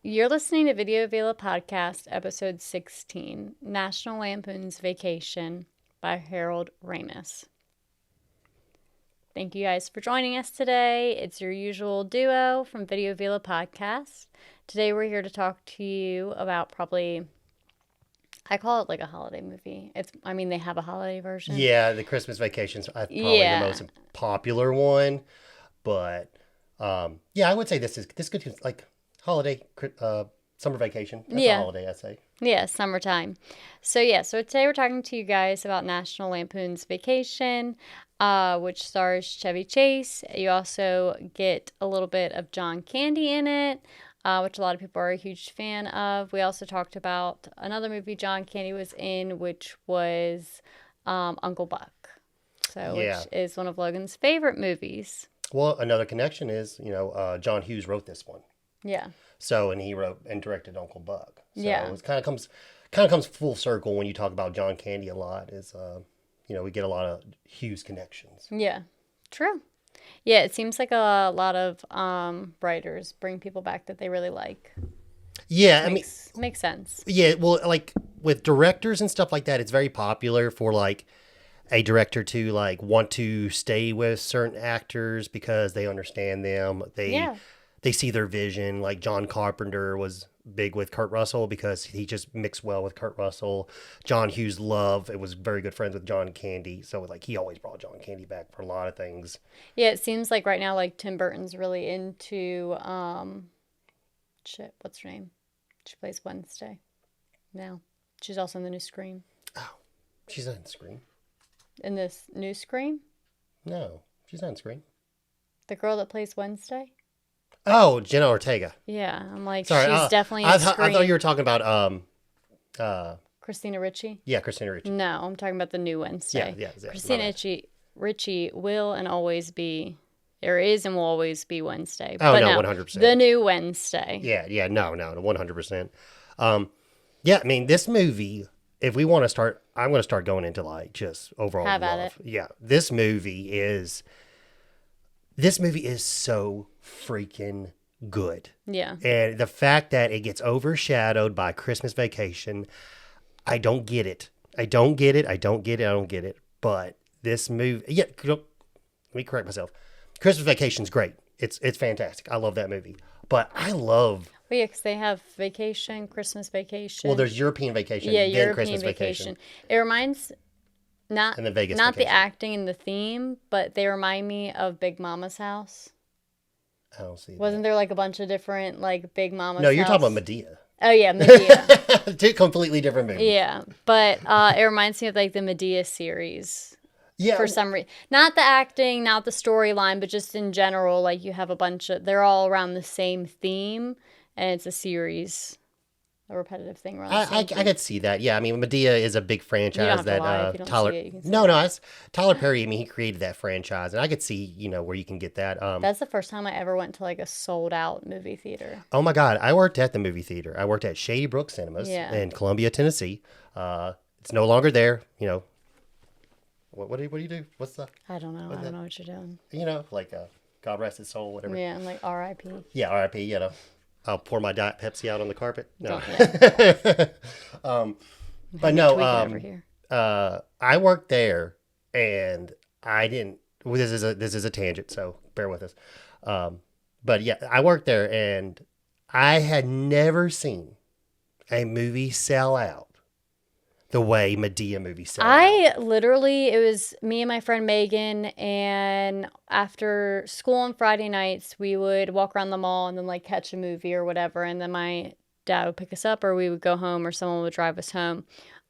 You're listening to Video Villa Podcast, episode 16, National Lampoon's Vacation by Harold Ramis. Thank you guys for joining us today. It's your usual duo from Video Villa Podcast. Today we're here to talk to you about probably, I call it like a holiday movie. They have a holiday version. Yeah, the Christmas Vacation's probably the most popular one. But, I would say this could like holiday, summer vacation. That's a holiday, I'd say. Yeah, summertime. So today we're talking to you guys about National Lampoon's Vacation, which stars Chevy Chase. You also get a little bit of John Candy in it, which a lot of people are a huge fan of. We also talked about another movie John Candy was in, which was Uncle Buck. Which is one of Logan's favorite movies. Well, another connection is, John Hughes wrote this one. Yeah. So, and he wrote and directed Uncle Buck. So it kind of comes full circle when you talk about John Candy a lot. Is we get a lot of Hughes connections. Yeah, true. Yeah, it seems like a lot of writers bring people back that they really like. Yeah, makes sense. Yeah, well, like with directors and stuff like that, it's very popular for like a director to like want to stay with certain actors because they understand them. They see their vision. Like John Carpenter was big with Kurt Russell because he just mixed well with Kurt Russell. John Hughes it was very good friends with John Candy. So like he always brought John Candy back for a lot of things. Yeah, it seems like right now like Tim Burton's really into what's her name? She plays Wednesday now. She's also in the new Scream. Oh, she's not in Scream. In this new Scream? No, she's not in Scream. The girl that plays Wednesday? Oh, Jenna Ortega. Yeah, I'm like, sorry, she's definitely in Scream. I thought you were talking about Christina Ricci? Yeah, Christina Ricci. No, I'm talking about the new Wednesday. Yeah. Christina Ricci will and always be, or is and will always be Wednesday. Oh, but no, 100%. The new Wednesday. Yeah, no, 100%. This movie, if we want to start, I'm going to start going into like just overall Have love. at it. Yeah, this movie is so freaking good. Yeah. And the fact that it gets overshadowed by Christmas Vacation, I don't get it. But this movie, let me correct myself. Christmas Vacation's great. It's fantastic. I love that movie. But I love... Well, yeah, because they have vacation, Christmas Vacation. Well, there's European Vacation, then European Christmas Vacation. It reminds... And then Vegas Not Vacation. the acting and the theme, but they remind me of Big Mama's House. I don't see that. Wasn't there like a bunch of different like Big Mama's House? No, you're talking about Medea. Oh, yeah, Medea. Two completely different movies. Yeah, but it reminds me of like the Medea series. Yeah. For some reason. Not the acting, not the storyline, but just in general, like you have a bunch of, they're all around the same theme, and it's a series. A repetitive thing around the same theme. I could see that. Yeah, Medea is a big franchise. You don't have to that lie. If you don't Tyler. see it, you can see No, it. no, it's Tyler Perry. He created that franchise, and I could see where you can get that. That's the first time I ever went to like a sold out movie theater. Oh my God, I worked at the movie theater. I worked at Shady Brook Cinemas in Columbia, Tennessee. It's no longer there. What do you do? What's the? I don't know. I don't know what you're doing. Like God rest his soul, whatever. Yeah, I'm like R.I.P. Yeah, R.I.P. I'll pour my Diet Pepsi out on the carpet. No. But no, over here. I worked there, and I didn't. Well, this is a tangent, so bear with us. But yeah, I worked there, and I had never seen a movie sell out the way Medea movies sell out. It was me and my friend Megan, and after school on Friday nights, we would walk around the mall and then like catch a movie or whatever, and then my dad would pick us up, or we would go home, or someone would drive us home.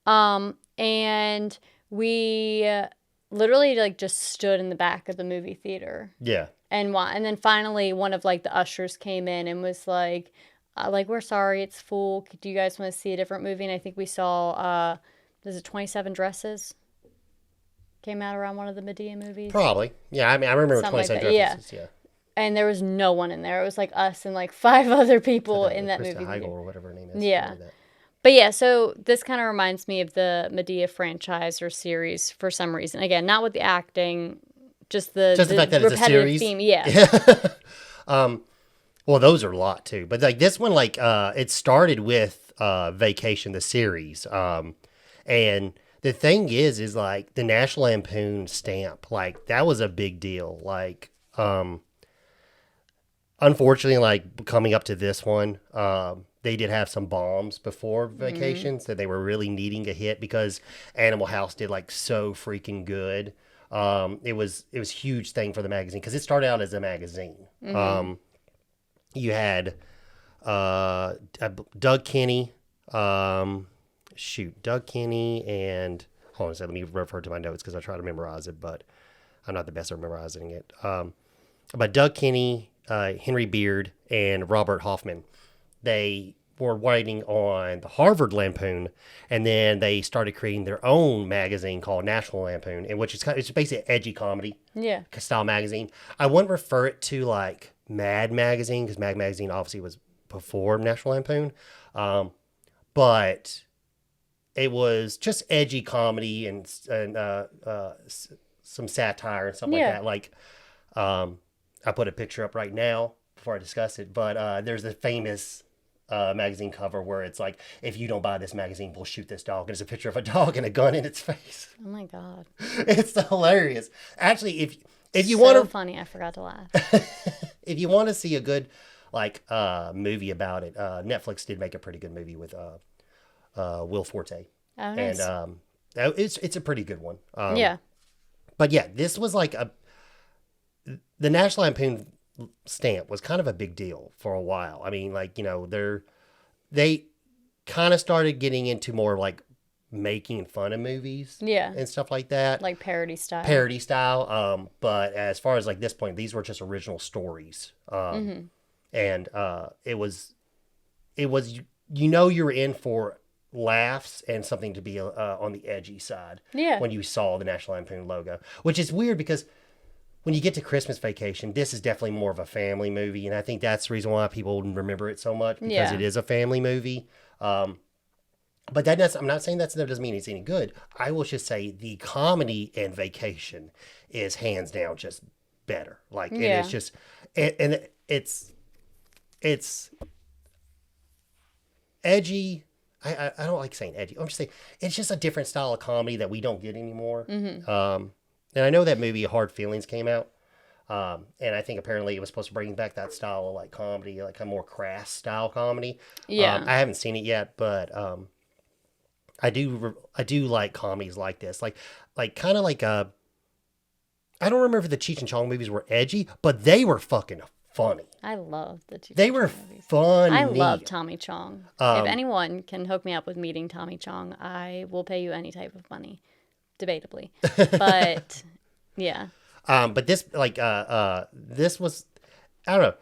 And we literally like just stood in the back of the movie theater. Yeah. And then finally one of like the ushers came in and was like, we're sorry, it's full. Do you guys want to see a different movie? And I think we saw, 27 Dresses? Came out around one of the Medea movies. Probably. Yeah, I remember Something 27 like Dresses. Yeah. And there was no one in there. It was like us and like 5 other people in that Krista movie Heigl theater. or whatever her name is. Yeah. But yeah, so this kind of reminds me of the Medea franchise or series for some reason. Again, not with the acting, just the fact that it's a repetitive series. theme. Yeah. Well, those are a lot too. But like this one, like it started with Vacation, the series. And the thing is like the National Lampoon stamp, like that was a big deal. Like, unfortunately, like coming up to this one, they did have some bombs before Vacation, so they were really needing a hit because Animal House did like so freaking good. It was a huge thing for the magazine because it started out as a magazine. You had Doug Kenny, Doug Kenny, and hold on a second, let me refer to my notes because I try to memorize it, but I'm not the best at memorizing it. But Doug Kenny, Henry Beard, and Robert Hoffman, they were writing on the Harvard Lampoon, and then they started creating their own magazine called National Lampoon, in which it's basically an edgy comedy style magazine. I wouldn't refer it to like Mad Magazine because Mad Magazine obviously was before National Lampoon, but it was just edgy comedy and some satire and stuff like that. Like, I put a picture up right now before I discuss it, but there's a famous magazine cover where it's like, if you don't buy this magazine, we'll shoot this dog. And it's a picture of a dog and a gun in its face. Oh my God. It's hilarious. Actually, if you so want to, funny, I forgot to laugh. if you want to see a good like movie about it, Netflix did make a pretty good movie with Will Forte. Oh, nice. And it's a pretty good one. Yeah. But yeah, this was like the National Lampoon stamp was kind of a big deal for a while. I mean, like, they kind of started getting into more like making fun of movies, and stuff like that, like parody style. But as far as like this point, these were just original stories. And it was you were in for laughs and something to be on the edgy side when you saw the National Lampoon logo, which is weird because when you get to Christmas Vacation, this is definitely more of a family movie, and I think that's the reason why people remember it so much, because it is a family movie. But I'm not saying that doesn't mean it's any good. I will just say the comedy in Vacation is hands down just better. Like, and it's just, and it's edgy. I don't like saying edgy. I'm just saying it's just a different style of comedy that we don't get anymore. And I know that movie Hard Feelings came out, and I think apparently it was supposed to bring back that style of like comedy, like a more crass style comedy. I haven't seen it yet, but I do like comedies like this, like kind of like I don't remember if the Cheech and Chong movies were edgy, but they were fucking funny. I love the Cheech They were funny. I love Tommy Chong. If anyone can hook me up with meeting Tommy Chong, I will pay you any type of money. Debatably, but yeah. But this this was, I don't know,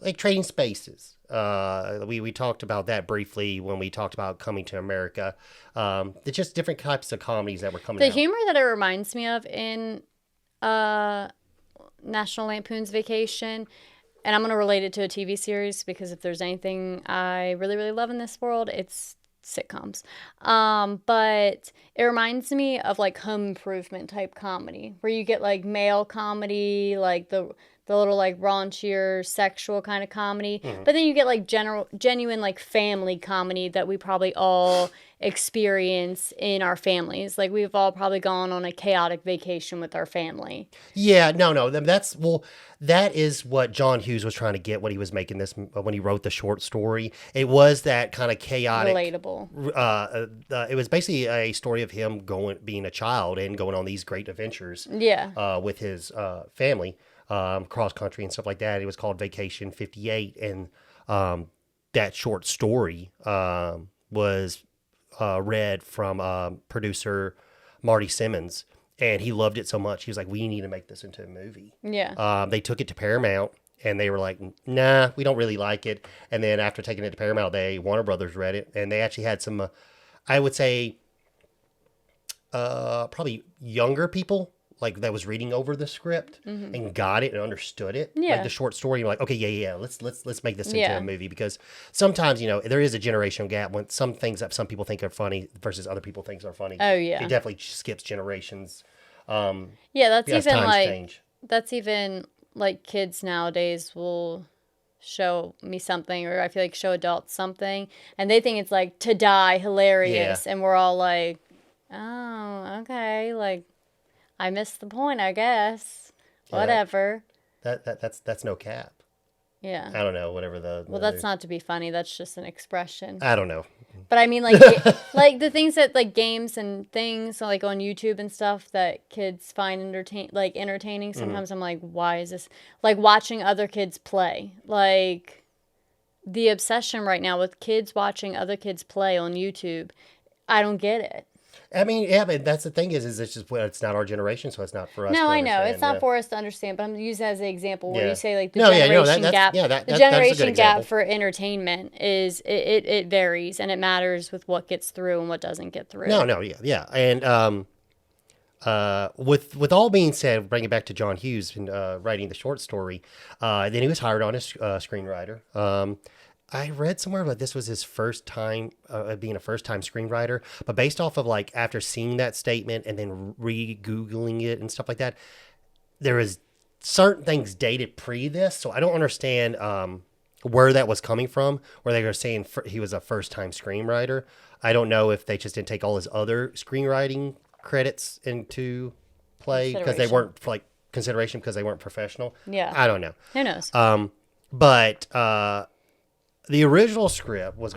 like Trading Spaces. We talked about that briefly when we talked about Coming to America. It's just different types of comedies that were coming out. The humor that it reminds me of in National Lampoon's Vacation, and I'm going to relate it to a TV series because if there's anything I really, really love in this world, it's sitcoms. But it reminds me of like Home Improvement type comedy where you get like male comedy, like the little like raunchier sexual kind of comedy, but then you get like genuine like family comedy that we probably all experience in our families. Like we've all probably gone on a chaotic vacation with our family. Yeah, no, that is what John Hughes was trying to get when he was making this, when he wrote the short story. It was that kind of chaotic, relatable. It was basically a story of him being a child and going on these great adventures. With his family, cross country and stuff like that. It was called Vacation 58, and that short story was read from producer Marty Simmons, and he loved it so much he was like, we need to make this into a movie. They took it to Paramount and they were like, nah, we don't really like it. And then after taking it to Paramount, Warner Brothers read it, and they actually had some I would say probably younger people like that was reading over the script and got it and understood it. Like the short story, you're like, okay, yeah, let's make this into a movie, because sometimes, there is a generational gap when some things that some people think are funny versus other people think are funny. Oh yeah. It definitely skips generations. That's even like change. That's even like kids nowadays will show me something, or I feel like show adults something, and they think it's like to die hilarious, and we're all like, oh, okay, like I missed the point, I guess. Yeah, Whatever. that's no cap. Yeah. I don't know, whatever Well, that's not to be funny. That's just an expression. I don't know. But I mean, like, like the things that like games and things like on YouTube and stuff that kids find entertaining. Sometimes I'm like, why is this like watching other kids play? Like the obsession right now with kids watching other kids play on YouTube. I don't get it. I mean, yeah, but that's the thing is it's just it's not our generation, so it's not for us. No, to I know it's not yeah. for us to understand, but I'm using it as an example where Yeah. you say like the No, yeah, no, generation gap. that's The a good generation gap example. for entertainment is it varies, and it matters with what gets through and what doesn't get through. No, yeah, and with all being said, bring it back to John Hughes and writing the short story. Then he was hired on as screenwriter. I read somewhere that this was his first time being a first-time screenwriter, but based off of like after seeing that statement and then re-googling it and stuff like that, there is certain things dated pre this, so I don't understand where that was coming from. Where they were saying he was a first-time screenwriter. I don't know if they just didn't take all his other screenwriting credits into play because they weren't like consideration because they weren't professional. Yeah, I don't know. Who knows? But the original script was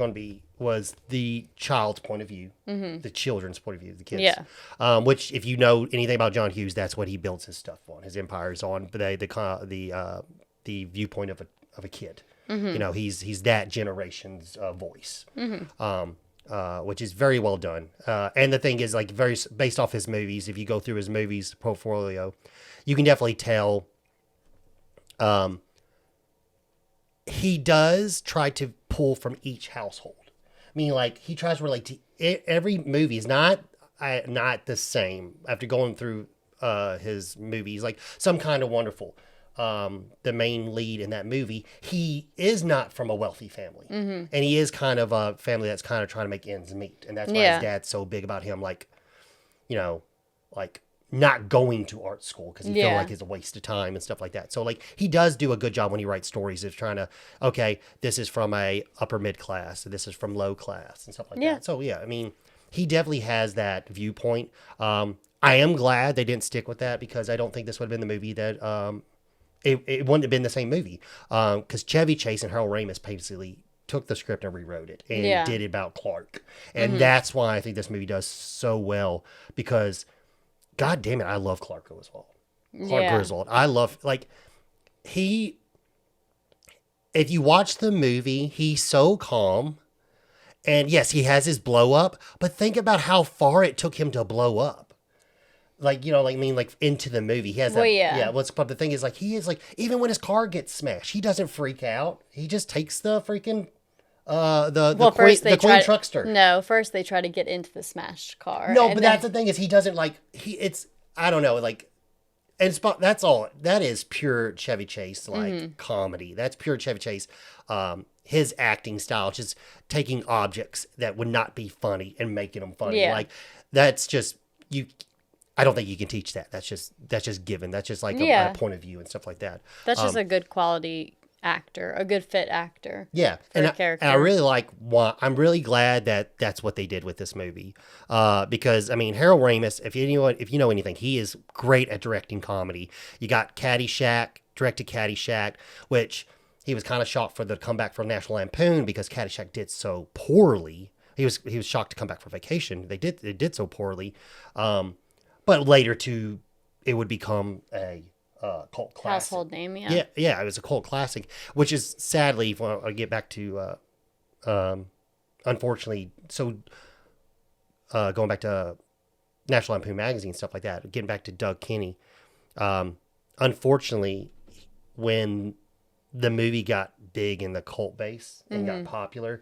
the child's point of view, the children's point of view, the kids. Yeah. Which, if you know anything about John Hughes, that's what he builds his stuff on. His empire is on the viewpoint of a kid. You know, he's that generation's voice, which is very well done. And the thing is, like, very based off his movies. If you go through his movies portfolio, you can definitely tell. He does try to pull from each household. I mean, like, he tries to relate to every movie is not the same. After going through his movies, like Some Kind of Wonderful, the main lead in that movie, he is not from a wealthy family, and he is kind of a family that's kind of trying to make ends meet, and that's why his dad's so big about him, like, you know, like not going to art school because he felt like it's a waste of time and stuff like that. So like he does do a good job when he writes stories of trying to, okay, this is from a upper mid class, this is from low class and stuff like that. So yeah, I mean, he definitely has that viewpoint. I am glad they didn't stick with that because I don't think this would have been the movie that it wouldn't have been the same movie because Chevy Chase and Harold Ramis basically took the script and rewrote it and did it about Clark, and that's why I think this movie does so well because. God damn it, I love Clark Griswold. Griswold. I love, like, if you watch the movie, he's so calm. And yes, he has his blow up, but think about how far it took him to blow up. Like, you know, like, I mean, like, into the movie. He has that, but the thing is, like, he is, like, even when his car gets smashed, he doesn't freak out. He just takes the freaking... the Queen Truckster. No, first they try to get into the smashed car. No, but that's the thing is he doesn't like it's I don't know like, and that's all that is pure Chevy Chase like comedy. That's pure Chevy Chase. His acting style, just taking objects that would not be funny and making them funny. Yeah. Like that's just you. I don't think you can teach that. That's just given. That's just like a point of view and stuff like that. That's just a good quality actor, a good fit actor. Yeah, and I really like. I'm really glad that that's what they did with this movie, because I mean Harold Ramis. If you know anything, he is great at directing comedy. You got Caddyshack, directed Caddyshack, which he was kind of shocked for the comeback from National Lampoon because Caddyshack did so poorly. He was shocked to come back for Vacation. They did so poorly, but later it would become a cult classic. Household name, yeah. Yeah, it was a cult classic, which is sadly, when I get back to, unfortunately, so going back to National Lampoon magazine, stuff like that, getting back to Doug Kinney, unfortunately, when the movie got big in the cult base and got popular,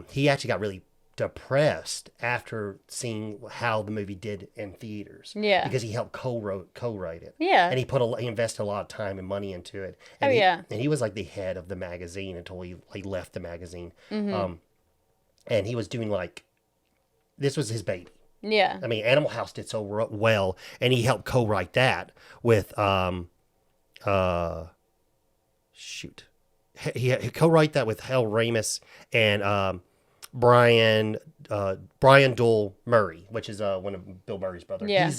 he actually got really depressed after seeing how the movie did in theaters. Yeah, because he helped co-write it. Yeah, and he invested a lot of time and money into it. And and he was like the head of the magazine until he left the magazine. And he was doing this was his baby. Yeah, I mean Animal House did so well, and he helped co-write that with shoot, he co-wrote that with Hal Ramis and Brian Doyle Murray, which is one of Bill Murray's brother. Yeah.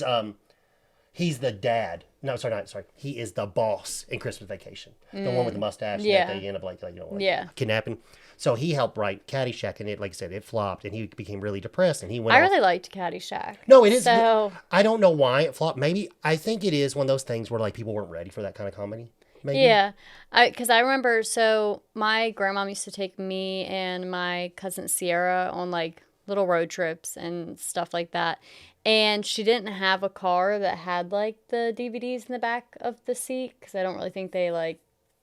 He's the dad. No, sorry, not sorry. He is the boss in Christmas Vacation, the one with the mustache Yeah. that they end up like Yeah. kidnapping. So he helped write Caddyshack, and it, like I said, it flopped, and he became really depressed, and he went. I off. really liked Caddyshack. No, it is. So I don't know why it flopped. Maybe I think it is one of those things where like people weren't ready for that kind of comedy. Maybe. yeah, because I remember. So my grandmom used to take me and my cousin Sierra on like little road trips and stuff like that. And she didn't have a car that had like the DVDs in the back of the seat because I don't really think they like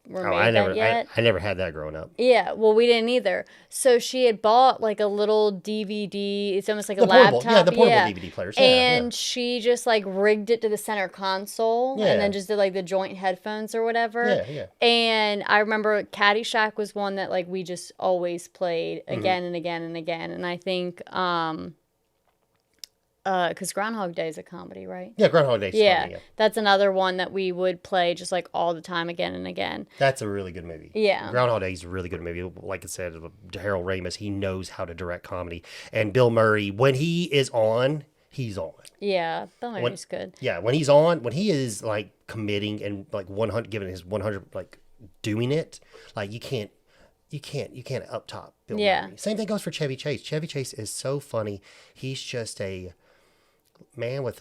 were made that yet. I never had that growing up. Yeah, well, we didn't either. So she had bought like a little DVD. It's almost like a Portable, laptop. the portable DVD players. Yeah, and she just like rigged it to the center console Yeah. and then just did like the joint headphones or whatever. Yeah, yeah. And I remember Caddyshack was one that like we just always played Mm-hmm. again and again and again. And I think because Groundhog Day is a comedy, right? Yeah, Groundhog Day. Yeah, that's another one that we would play just like all the time, again and again. That's a really good movie. Yeah. Groundhog Day is a really good movie. Like I said, Harold Ramis, he knows how to direct comedy. And Bill Murray, when he is on, he's on. Yeah, Bill Murray's good. Yeah, when he's on, when he is like committing and like 100, giving his 100, like doing it, like you can't up top Bill Murray. Same thing goes for Chevy Chase. Chevy Chase is so funny. He's just a man with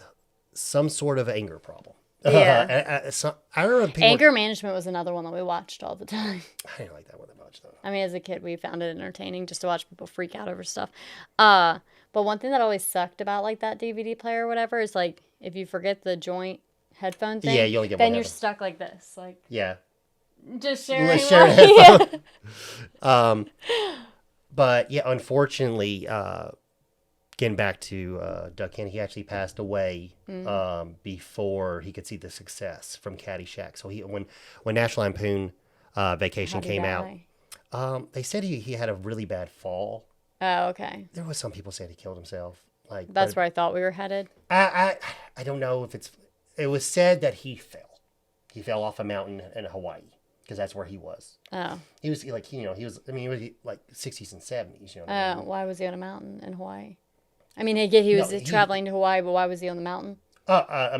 some sort of anger problem. Yeah. I remember people. Anger Management was another one that we watched all the time. I didn't like that one that much though. I mean, as a kid, we found it entertaining just to watch people freak out over stuff. But one thing that always sucked about like that DVD player or whatever is like if you forget the joint headphone thing, Yeah, you only get then one you're headphone. stuck like this, like Yeah. just sharing. But yeah, unfortunately, getting back to Doug Candy, he actually passed away before he could see the success from Caddyshack. So when National Lampoon Vacation How'd he came die? out, they said he had a really bad fall. Oh, okay. There was some people saying he killed himself. Like That's where I thought we were headed. I don't know if it was said that he fell. He fell off a mountain in Hawaii because that's where he was. Oh. He was like, he was like 60s and 70s, you know what I mean? Why was he on a mountain in Hawaii? I mean, he was traveling to Hawaii, but why was he on the mountain? I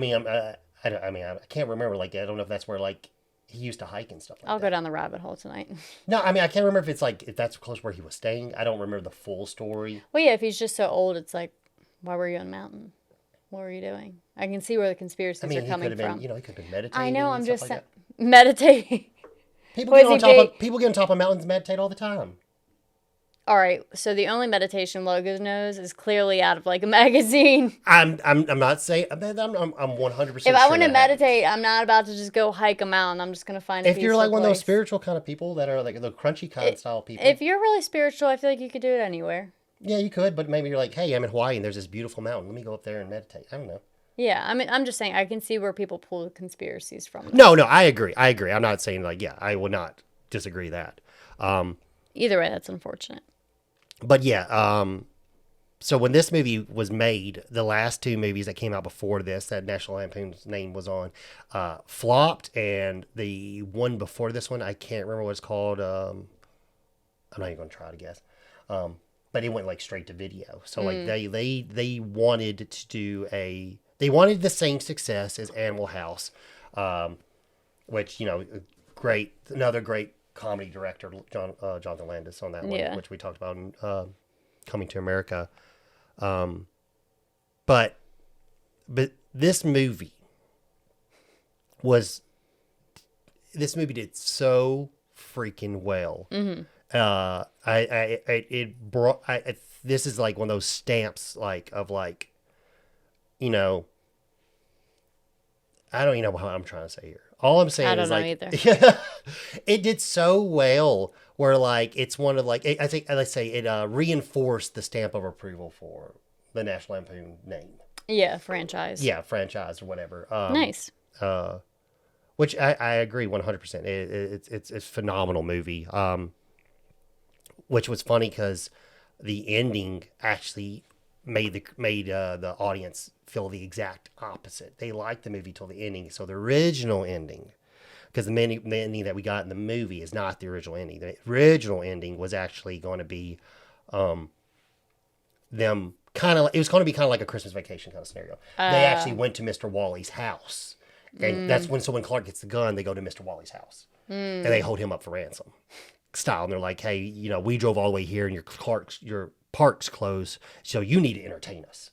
can't remember. Like, I don't know if that's where like he used to hike and stuff like I'll that. go down the rabbit hole tonight. No, I mean, I can't remember if that's close where he was staying. I don't remember the full story. Well, yeah, if he's just so old, it's like, why were you on a mountain? What were you doing? I can see where the conspiracies are coming from. He could have been meditating. I know. I'm just like meditating. People get on top of mountains and meditate all the time. All right, so the only meditation Logan knows is clearly out of like a magazine. I'm not saying I'm 100%. If I want to meditate, I'm not about to just go hike a mountain. I'm just gonna find. If you're like one of those spiritual kind of people that are like the crunchy kind style people. If you're really spiritual, I feel like you could do it anywhere. Yeah, you could, but maybe you're like, hey, I'm in Hawaii and there's this beautiful mountain. Let me go up there and meditate. I don't know. Yeah, I mean, I'm just saying I can see where people pull conspiracies from. No, I agree. I'm not saying like, yeah, I would not disagree that. Either way, that's unfortunate. But yeah, so when this movie was made, the last two movies that came out before this, that National Lampoon's name was on, flopped, and the one before this one, I can't remember what it's called. I'm not even going to try to guess. But it went like straight to video. So like they wanted to do they wanted the same success as Animal House, which another great comedy director, Jonathan Landis on that one, which we talked about in Coming to America. But this movie did so freaking well. Mm-hmm. This is like one of those stamps I don't even know what I'm trying to say here. All I'm saying is like, either. It did so well where like, it's one of like, I think, let's say it reinforced the stamp of approval for the National Lampoon name. Yeah. Franchise. Yeah. Franchise or whatever. Nice. Which I agree 100%. It's a phenomenal movie. Which was funny because the ending actually made the audience feel the exact opposite. They liked the movie till the ending. So the original ending, because the ending that we got in the movie is not the original ending. The original ending was actually going to be them kind of, it was going to be kind of like a Christmas Vacation kind of scenario. They actually went to Mr. Wally's house. And that's when Clark gets the gun, they go to Mr. Wally's house. And they hold him up for ransom style. And they're like, hey, you know, we drove all the way here and your park's closed, so you need to entertain us.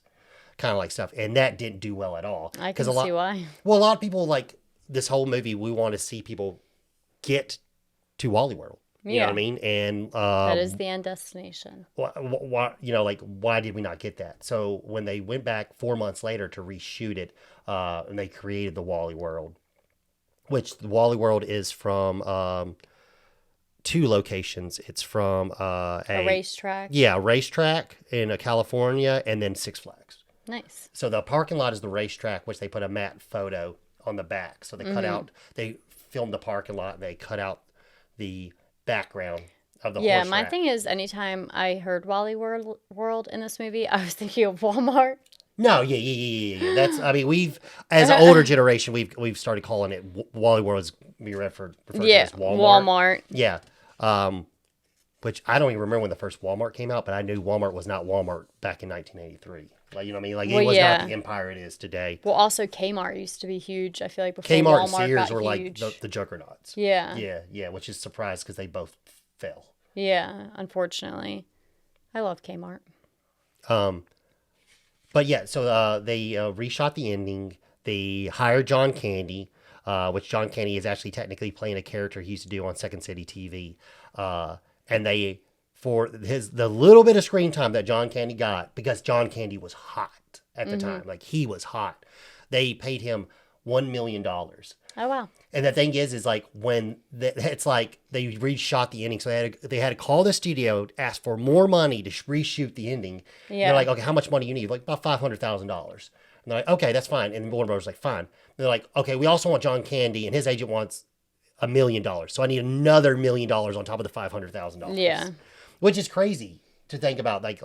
Kind of like stuff. And that didn't do well at all. I can see why. Well, a lot of people, like, this whole movie, we want to see people get to Wally World. You know what I mean? And that is the end destination. Why, you know, like, why did we not get that? So when they went back 4 months later to reshoot it, and they created the Wally World, which the Wally World is from 2 locations. It's from a racetrack. Yeah, a racetrack in California, and then Six Flags. Nice. So the parking lot is the racetrack, which they put a matte photo on the back. So they cut out, they filmed the parking lot, and they cut out the background of the horse my rack. thing is, anytime I heard Wally World in this movie, I was thinking of Walmart. No, yeah. That's, I mean, we've, as an older generation, we've started calling it Wally World, as we referred to as Walmart. Yeah. Which I don't even remember when the first Walmart came out, but I knew Walmart was not Walmart back in 1983. Like, you know what I mean? Like, it was not the empire it is today. Well, also Kmart used to be huge. I feel like before Kmart and Walmart Sears got were huge. like the juggernauts. Yeah. Yeah, which is surprised because they both fell. Yeah, unfortunately. I love Kmart. But yeah, so they reshot the ending. They hired John Candy, which John Candy is actually technically playing a character he used to do on Second City TV. And they, for the little bit of screen time that John Candy got, because John Candy was hot at the time, like he was hot, they paid him $1 million. Oh, wow. And the thing is like when it's like they reshot the ending, so they had to call the studio, ask for more money to reshoot the ending. Yeah. They're like, okay, how much money do you need? Like about $500,000. And they're like, okay, that's fine. And Warner Brothers like, fine. And they're like, okay, we also want John Candy, and his agent wants $1 million. So I need another $1 million on top of the $500,000. Yeah. Which is crazy to think about. Like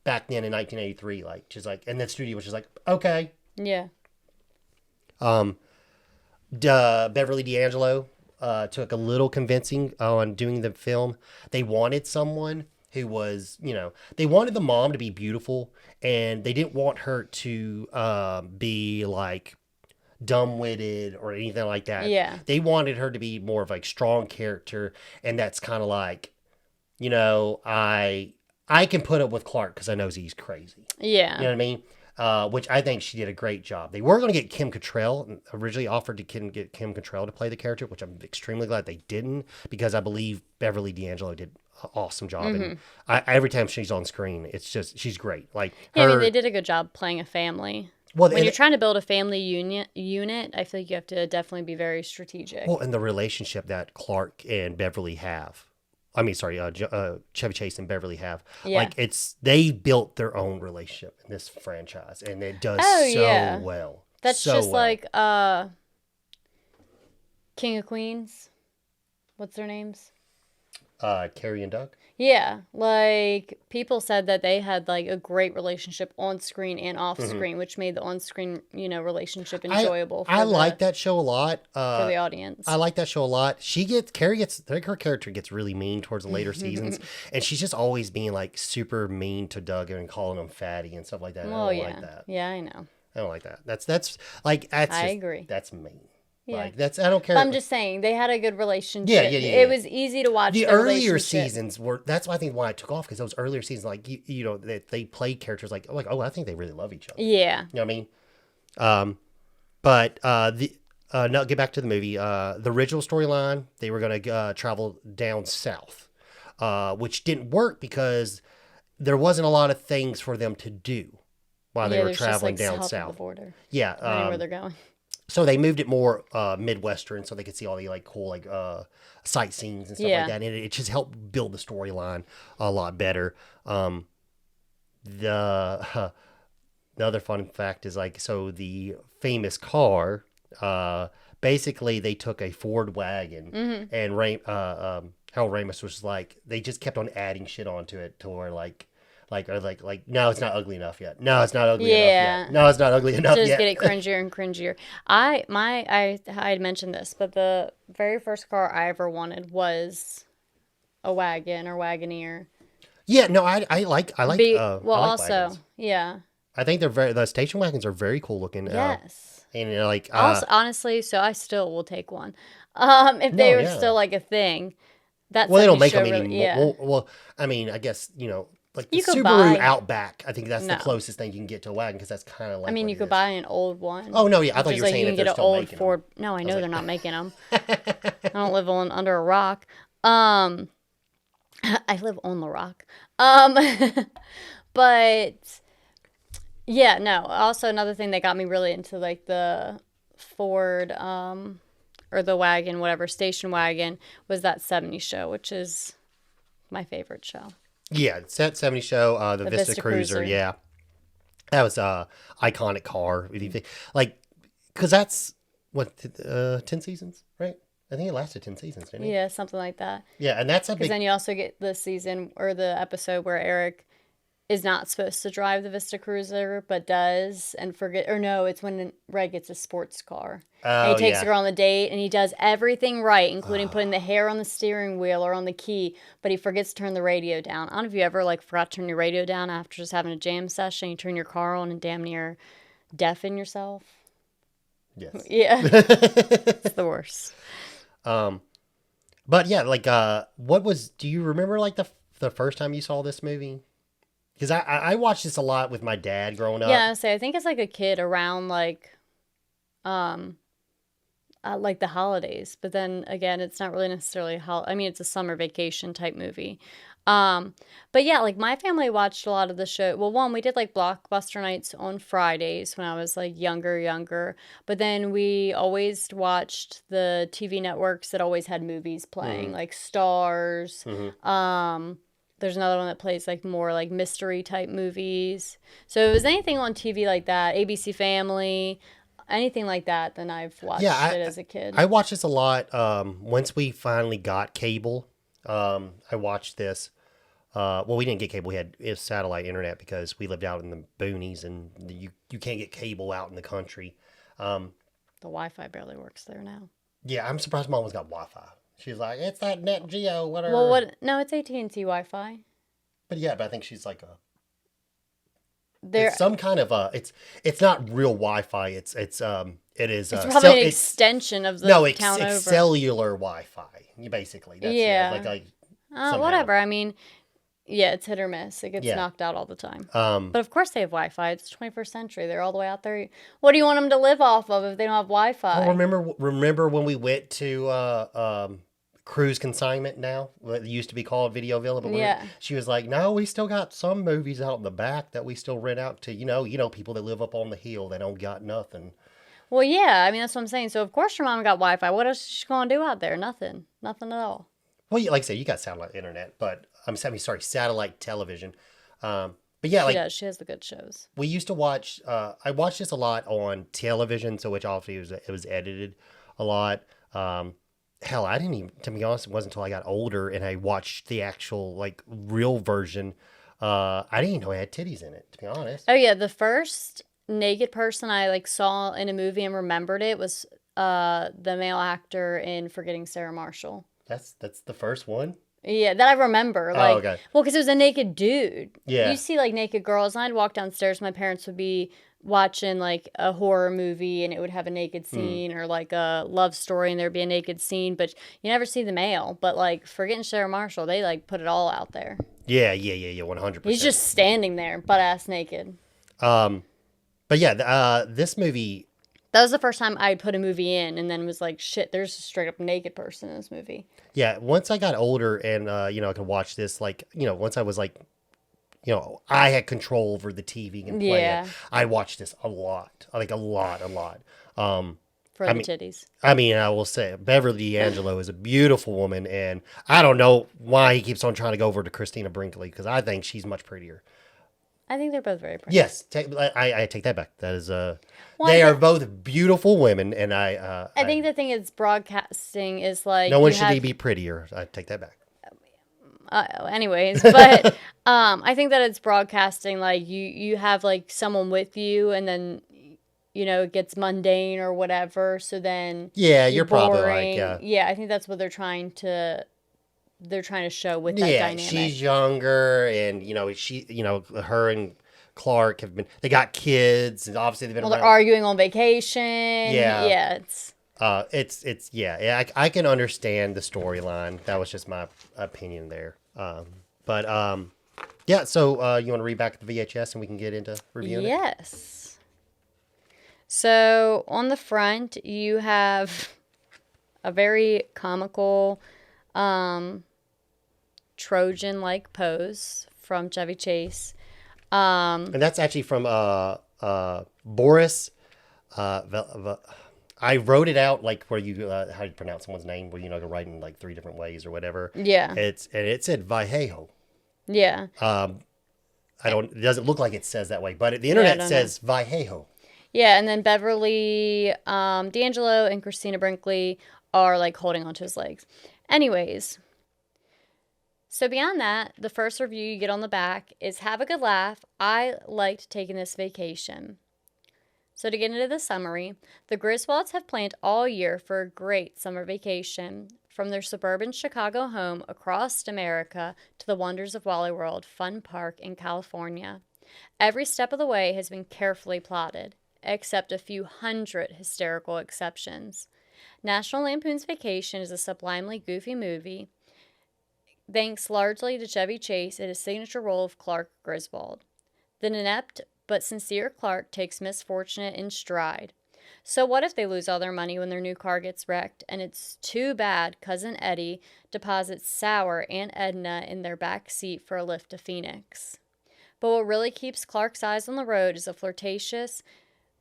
back then in 1983, like just like, and the studio was just like, okay. Yeah. Beverly D'Angelo took a little convincing on doing the film. They wanted someone who was, you know, they wanted the mom to be beautiful, and they didn't want her to be like dumb-witted or anything like that. Yeah. They wanted her to be more of like strong character, and that's kind of like, you know, I can put up with Clark because I know he's crazy. Yeah. You know what I mean? Which I think she did a great job. They were going to get Kim Cattrall, originally offered to get Kim Cattrall to play the character, which I'm extremely glad they didn't, because I believe Beverly D'Angelo did an awesome job. And every time she's on screen, it's just, she's great. Like, I mean, they did a good job playing a family. Well, when you're trying to build a family unit, I feel like you have to definitely be very strategic. Well, and the relationship that Clark and Beverly have. I mean, sorry, Chevy Chase and Beverly have. Yeah. Like, they built their own relationship in this franchise, and it does well. That's so just well. Like King of Queens. What's their names? Carrie and Doug. Yeah, like people said that they had like a great relationship on screen and off screen, which made the on screen, you know, relationship enjoyable. I like that show a lot for the audience. I like that show a lot. Her character gets really mean towards the later seasons, and she's just always being like super mean to Doug and calling him fatty and stuff like that. Well, I don't like that. Yeah, I know. I don't like that. I agree. That's mean. Yeah. Like, I don't care. But I'm just saying, they had a good relationship. Yeah. It was easy to watch. The earlier seasons that's why I think why I took off, because those earlier seasons, like, you know, they played characters like, oh, I think they really love each other. Yeah. You know what I mean? But now get back to the movie. The original storyline, they were going to travel down south, which didn't work because there wasn't a lot of things for them to do while they were traveling down south. Of the border. Yeah. I know where they're going. So they moved it more Midwestern, so they could see all the like cool like sightseeing and stuff like that. And it just helped build the storyline a lot better. The other fun fact is like, so the famous car, basically they took a Ford wagon, and Harold Ramis was like, they just kept on adding shit onto it to where like No, it's not ugly enough yet. No, it's not ugly enough Yeah. yet. No, it's not ugly enough Just yet. get it cringier and cringier. I had mentioned this, but the very first car I ever wanted was a wagon or Wagoneer. Yeah, no, I like I like Also, wagons. yeah. I think the station wagons are very cool looking. Yes. And Also, honestly, so I still will take one. If no, they were yeah. still like a thing. That Well, they don't 70s make them show really, anymore. yeah. Well, I mean, I guess like the You could Subaru buy, Outback. I think that's the no. closest thing you can get to a wagon because that's kind of I like mean, what you it could is. buy an old one. Oh no, yeah, I thought you Just were like saying you if can get they're an still old making them. Ford. No, I I was know like, they're not making them. I don't live under a rock. Um, I live on the rock. Um, but yeah, no. Also, another thing that got me really into like the Ford, or the wagon, whatever station wagon, was that '70s show, which is my favorite show. yeah, Set 70 show, the The Vista Vista Cruiser. Cruiser. Yeah, that was a iconic car. If you think like, because that's what 10 seasons, right? I think it lasted 10 seasons, didn't it? Yeah, something like that. Yeah, and that's a Because big. then you also get the season or the episode where Eric is not supposed to drive the Vista Cruiser, but does, and forget, or no, it's when Red gets a sports car. And he Oh takes yeah. her on the date and he does everything right, including putting the hair on the steering wheel or on the key, but he forgets to turn the radio down. I don't know if you ever like forgot to turn your radio down after just having a jam session. You turn your car on and damn near deafen yourself. Yes. Yeah, it's the worst. Um, but yeah, like, what was? Do you remember like the first time you saw this movie? Because I watched this a lot with my dad growing up. Yeah, I think as like a kid around um like the holidays, but then again, it's not really necessarily I mean, it's a summer vacation type movie. Um, but yeah, like my family watched a lot of the show. Well, one, we did like blockbuster nights on Fridays when I was like younger, but then we always watched the TV networks that always had movies playing, Mm-hmm. like Stars. Mm-hmm. There's another one that plays like more like mystery type movies. So if it was anything on TV like that, ABC Family, anything like that, then I've watched Yeah, it as a kid. I watched this a lot. Once we finally got cable, I watched this. Well, we didn't get cable. It was satellite internet because we lived out in the boonies, and you can't get cable out in the country. The Wi-Fi barely works there now. Yeah, I'm surprised Mom has got Wi-Fi. She's like, it's that Net Geo, whatever. Well, what? No, it's AT&T Wi-Fi. But yeah, but I think she's like There, it's some kind of it's not real Wi-Fi. It is it's probably an extension of the no, it's town over. cellular Wi-Fi. Basically, that's Yeah. like somehow. Whatever. I mean, yeah, it's hit or miss. It gets Yeah. knocked out all the time. Um, But of course they have Wi-Fi. It's 21st century. They're all the way out there. What do you want them to live off of if they don't have Wi-Fi? well, remember when we went to Cruise Consignment now? What it used to be called Video Villa, but Yeah. she was like, no, we still got some movies out in the back that we still rent out to people that live up on the hill that don't got nothing. Well, yeah. I mean, that's what I'm saying. So of course your mom got Wi-Fi. What else is she gonna do out there? Nothing. Nothing at all. Well, like I said, you got satellite internet, but sorry, satellite television. But yeah, She like does. She has the good shows. we used to watch. I watched this a lot on television, so which obviously it was edited a lot. Hell, I didn't even. To be honest, it wasn't until I got older and I watched the actual like real version. I didn't even know it had titties in it. To be honest. Oh yeah, the first naked person I like saw in a movie and remembered it was the male actor in Forgetting Sarah Marshall. That's the first one. Yeah, that I remember. Like, okay. well, because it was a naked dude. Yeah. You see like naked girls, and I'd walk downstairs. My parents would be watching like a horror movie, and it would have a naked scene, or like a love story, and there'd be a naked scene. But you never see the male. But like Forgetting Sarah Marshall, they like put it all out there. Yeah, 100%. He's just standing there, butt ass naked. But yeah, this movie. That was the first time I put a movie in, and then was like, shit, there's a straight up naked person in this movie. Yeah, once I got older and I could watch this, like once I was like, I had control over the TV and play Yeah. it. I watched this a lot, like a lot. For the titties. I mean, I will say Beverly D'Angelo is a beautiful woman, and I don't know why he keeps on trying to go over to Christina Brinkley because I think she's much prettier. I think they're both very pretty. Yes, I take that back. That is Well, they are both beautiful women, and I think the thing is broadcasting is like no one you should have- be prettier. I take that back. Anyways, but I think that it's broadcasting like you have like someone with you, and then it gets mundane or whatever. So then Yeah, you're you're probably like, boring. Yeah, I think that's what they're trying to show with that yeah, dynamic. she's younger, and her and Clark they got kids, and obviously they've been Well, they're around. arguing on vacation. Yeah, Yeah, it's yeah, I can understand the storyline. That was just my opinion there. But yeah. So you want to read back the VHS, and we can get into reviewing it. yes. So on the front, you have a very comical Trojan-like pose from Chevy Chase. And that's actually from Boris. I wrote it out like where you how you pronounce someone's name, where go write in like 3 different ways or whatever. Yeah. It said Vallejo. Yeah. It doesn't look like it says that way, but the internet says Vallejo. Yeah, and then Beverly D'Angelo and Christina Brinkley are like holding onto his legs. Anyways, so beyond that, the first review you get on the back is have a good laugh. I liked taking this vacation. So to get into the summary, the Griswolds have planned all year for a great summer vacation. From their suburban Chicago home across America to the wonders of Wally World Fun Park in California. Every step of the way has been carefully plotted, except a few hundred hysterical exceptions. National Lampoon's Vacation is a sublimely goofy movie, thanks largely to Chevy Chase in his signature role of Clark Griswold. The inept but sincere Clark takes misfortune in stride. So what if they lose all their money when their new car gets wrecked, and it's too bad Cousin Eddie deposits Sour and Edna in their back seat for a lift to Phoenix. But what really keeps Clark's eyes on the road is a flirtatious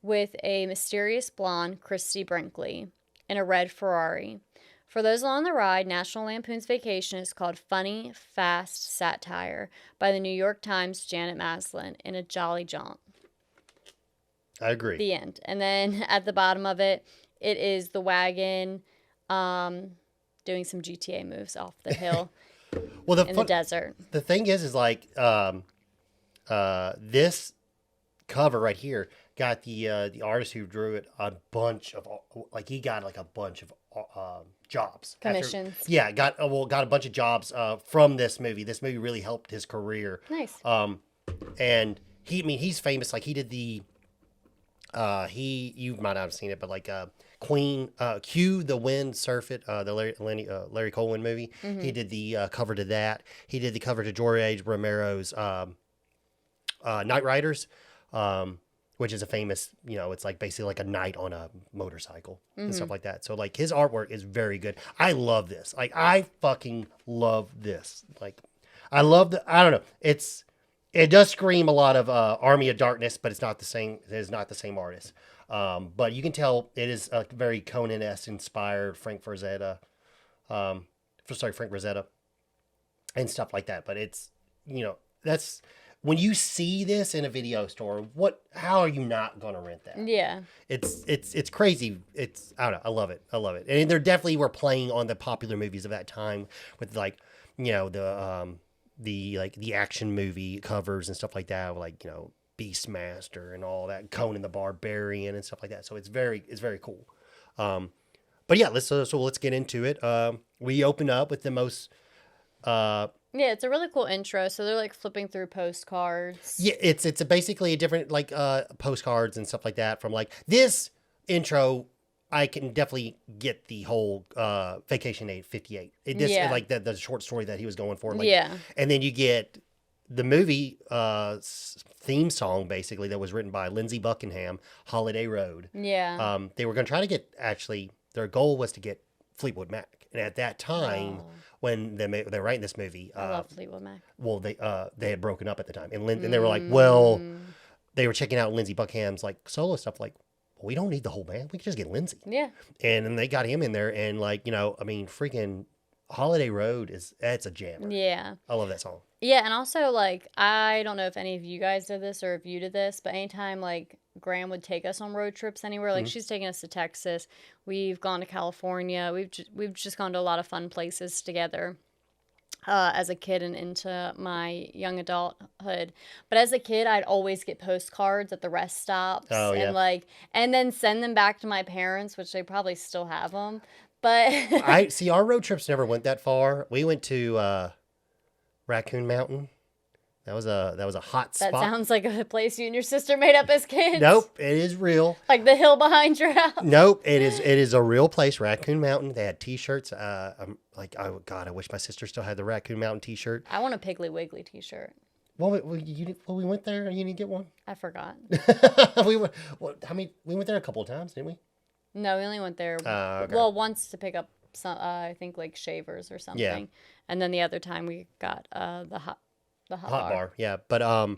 with a mysterious blonde Christy Brinkley in a red Ferrari. For those along the ride, National Lampoon's Vacation is called Funny, Fast Satire by the New York Times' Janet Maslin in a jolly jaunt. I agree. The end. And then at the bottom of it, it is the wagon doing some GTA moves off the hill in the desert. The thing is like this cover right here got the artist who drew it a bunch of he got like a bunch of jobs, commissions. Got a bunch of jobs from this movie. This movie really helped his career. Nice. And he's famous. Like he did the you might not have seen it, but like Queen, Cue the Wind, Surf It, the Larry Cohen movie. Mm-hmm. He did the cover to that. He did the cover to George Romero's Night Riders, which is a famous, it's like basically like a knight on a motorcycle and stuff like that. So like his artwork is very good. I love this. Like I fucking love this. Like I love I don't know. It does scream a lot of Army of Darkness, but it's not the same. It is not the same artist. But you can tell it is a very Conan-esque inspired Frank Frazetta, Frank Rosetta, and stuff like that. But it's that's when you see this in a video store. How are you not gonna rent that? Yeah, it's crazy. I don't know. I love it. And they definitely were playing on the popular movies of that time with like the action movie covers and stuff like that, like Beastmaster and all that, Conan the Barbarian and stuff like that. So it's very cool. But yeah, let's get into it. We open up with the most. Yeah, it's a really cool intro. So they're like flipping through postcards. Yeah, it's basically a different like postcards and stuff like that from like this intro. I can definitely get the whole Vacation 58. Like the short story that he was going for. Like, and then you get the movie theme song basically that was written by Lindsey Buckingham, Holiday Road. Yeah. They were going to try to get their goal was to get Fleetwood Mac, and at that time when they're writing this movie, I love Fleetwood Mac. Well, they had broken up at the time, and they were like, well, they were checking out Lindsey Buckingham's like solo stuff, like. We don't need the whole band. We can just get Lindsey. Yeah. And then they got him in there, and freaking Holiday Road that's a jammer. Yeah. I love that song. Yeah, and also like I don't know if any of you guys did this or if you did this, but anytime like Graham would take us on road trips anywhere, like she's taking us to Texas, we've gone to California, we've just gone to a lot of fun places together. as a kid and into my young adulthood. But as a kid, I'd always get postcards at the rest stops Oh yeah. and then send them back to my parents, which they probably still have them. But I see our road trips never went that far. We went to Raccoon Mountain. That was a hot that spot. sounds like a place you and your sister made up as kids. Nope, it is real. Like the hill behind your house. Nope, it is a real place, Raccoon Mountain. They had T-shirts. I'm like, oh God, I wish my sister still had the Raccoon Mountain T-shirt. I want a Piggly Wiggly T-shirt. Well, we went there. You didn't get one. I forgot. we went. Well, we went there a couple of times, didn't we? No, we only went there. Okay. Well, once to pick up some, I think like shavers or something. Yeah. And then the other time we got the hot bar. Yeah, but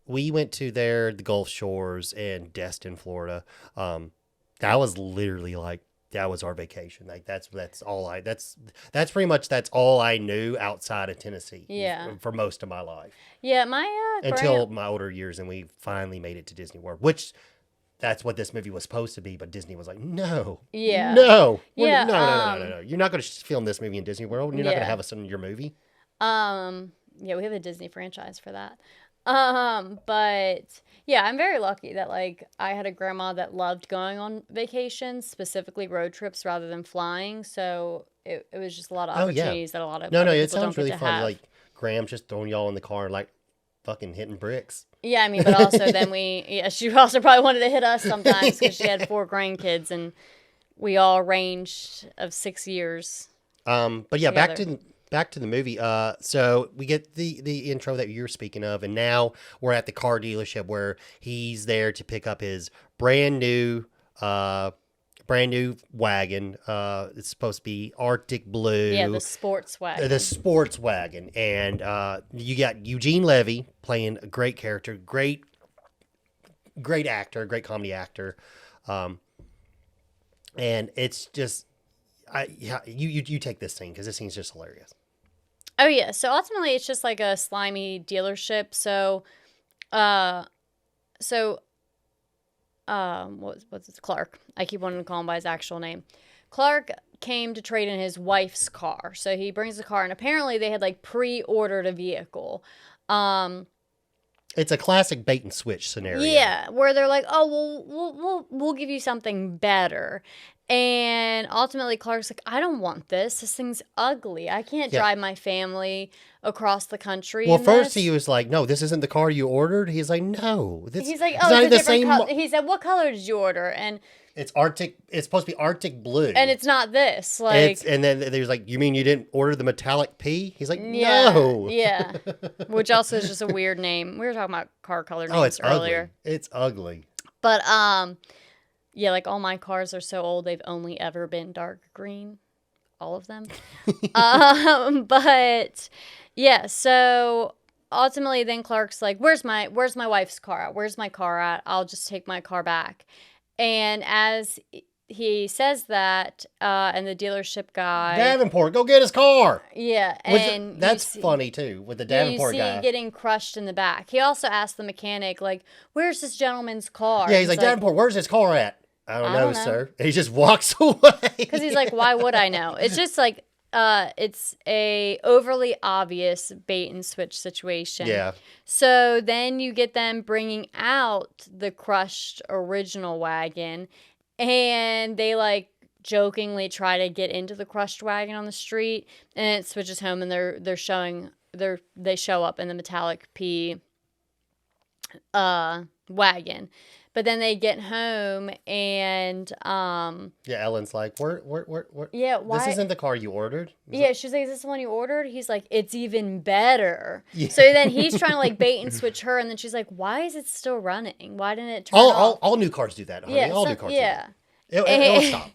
we went to the Gulf Shores in Destin, Florida. That was literally like that was our vacation. Like that's pretty much that's all I knew outside of Tennessee. Yeah. For most of my life. Yeah, my until my older years, and we finally made it to Disney World, which. That's what this movie was supposed to be, but Disney was like, no. Yeah. No. Yeah. No. You're not going to film this movie in Disney World. You're not going to have us in your movie. Yeah, we have a Disney franchise for that. But yeah, I'm very lucky that like I had a grandma that loved going on vacations, specifically road trips rather than flying. So it was just a lot of opportunities that a lot of other it people sounds don't really get to fun. have. Like Graham's just throwing y'all in the car and like fucking hitting bricks. Yeah, I mean, but also then she also probably wanted to hit us sometimes because she had 4 grandkids and we all ranged of 6 years. But yeah, together. back to the movie. So we get the intro that you're speaking of, and now we're at the car dealership where he's there to pick up his brand new wagon. It's supposed to be Arctic blue. Yeah, the sports wagon. The sports wagon. And you got Eugene Levy playing a great character, great actor, great comedy actor. And it's just, you take this scene because this scene's just hilarious. Oh yeah, so ultimately it's just like a slimy dealership. What's it? Clark. I keep wanting to call him by his actual name. Clark came to trade in his wife's car. So he brings the car, and apparently they had like pre-ordered a vehicle. It's a classic bait and switch scenario. Yeah, where they're like, "Oh, well, we'll give you something better." And ultimately, Clark's like, I don't want this. This thing's ugly. I can't drive my family across the country. Well, first he was like, no, this isn't the car you ordered. He's like, no. He's like, oh, it's a different color. He said, what color did you order? And it's Arctic. It's supposed to be Arctic blue. And it's not this. Like, and then there's like, you mean you didn't order the metallic P? He's like, yeah, no. Yeah. Which also is just a weird name. We were talking about car color names it's earlier. Ugly. It's ugly. But, yeah, like all my cars are so old, they've only ever been dark green. All of them. But yeah, so ultimately then Clark's like, where's my wife's car at? Where's my car at? I'll just take my car back. And as he says that, and the dealership guy, Davenport, go get his car. Yeah, and that's funny too with the Davenport guy. You see getting crushed in the back. He also asked the mechanic, like, "Where's this gentleman's car?" Yeah, he's like, Davenport, where's his car at? I don't know, sir. And he just walks away. Because he's like, why would I know? It's just like, it's a overly obvious bait and switch situation. Yeah. So then you get them bringing out the crushed original wagon, and they like jokingly try to get into the crushed wagon on the street, and it switches home, and they show up in the metallic P wagon. But then they get home and yeah, Ellen's like, where yeah, why? This isn't the car you ordered? Yeah, she's like, is this the one you ordered? He's like, it's even better. Yeah. So then he's trying to like bait and switch her, and then she's like, why is it still running? Why didn't it turn off? All new cars do that, honey. Yeah, all new cars do that. It'll stop.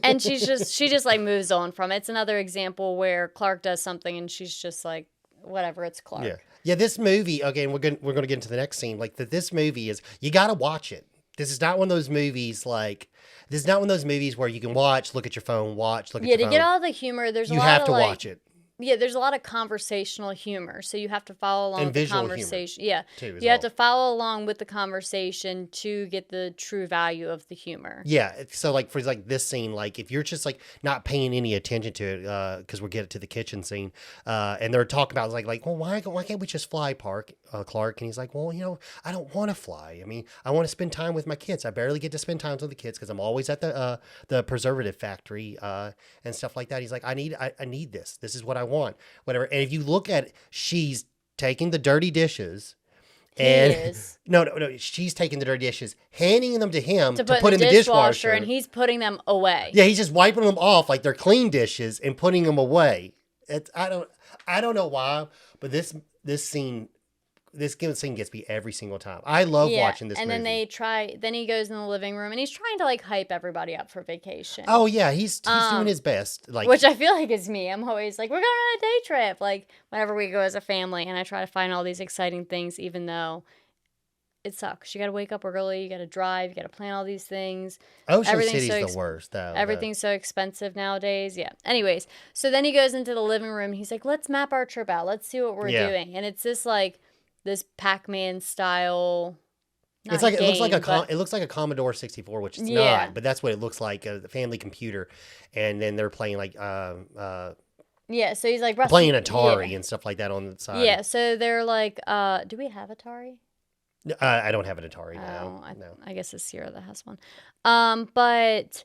And she just like moves on from it. It's another example where Clark does something and she's just like, whatever, it's Clark. Yeah. Yeah, this movie, again, we're going to get into the next scene. Like, this movie is, you got to watch it. This is not one of those movies, where you can watch, look at your phone, look at your phone. Yeah, to get all the humor, there's a lot of, you have to watch it. there's a lot of conversational humor, so you have to follow along And with the visual humor, conversation. Yeah, too, as you have well. to follow along with the conversation to get the true value of the humor. Yeah, so like for like this scene, like if you're just like not paying any attention to it, because we'll get to the kitchen scene, and they're talking about like, well, why can't we just fly, Clark? And he's like, well, I don't want to fly. I mean, I want to spend time with my kids. I barely get to spend time with the kids because I'm always at the preservative factory and stuff like that. He's like, I need this. This is what I want. Whatever. And if you look at, she's taking the dirty dishes. And he is. No. She's taking the dirty dishes, handing them to him to put put in the dishwasher, and he's putting them away. Yeah, he's just wiping them off like they're clean dishes and putting them away. I don't know why, but this scene gets me every single time. I love watching this. And movie. then he goes in the living room and he's trying to like hype everybody up for vacation. Oh yeah, he's doing his best. Like, which I feel like is me. I'm always like, we're going on a day trip. Like whenever we go as a family, and I try to find all these exciting things, even though it sucks. You got to wake up early. You got to drive. You got to plan all these things. Ocean City's the worst, though. Everything's so expensive nowadays. Yeah. Anyways, so then he goes into the living room. He's like, let's map our trip out. Let's see what we're doing. And it's this Pac-Man style. It looks like a Commodore 64, which it's not, but that's what it looks like, the family computer. And then they're playing like so he's like playing Atari and stuff like that on the side. Yeah, so they're like, do we have Atari? I don't have an Atari now. No. I guess it's Sierra that has one. But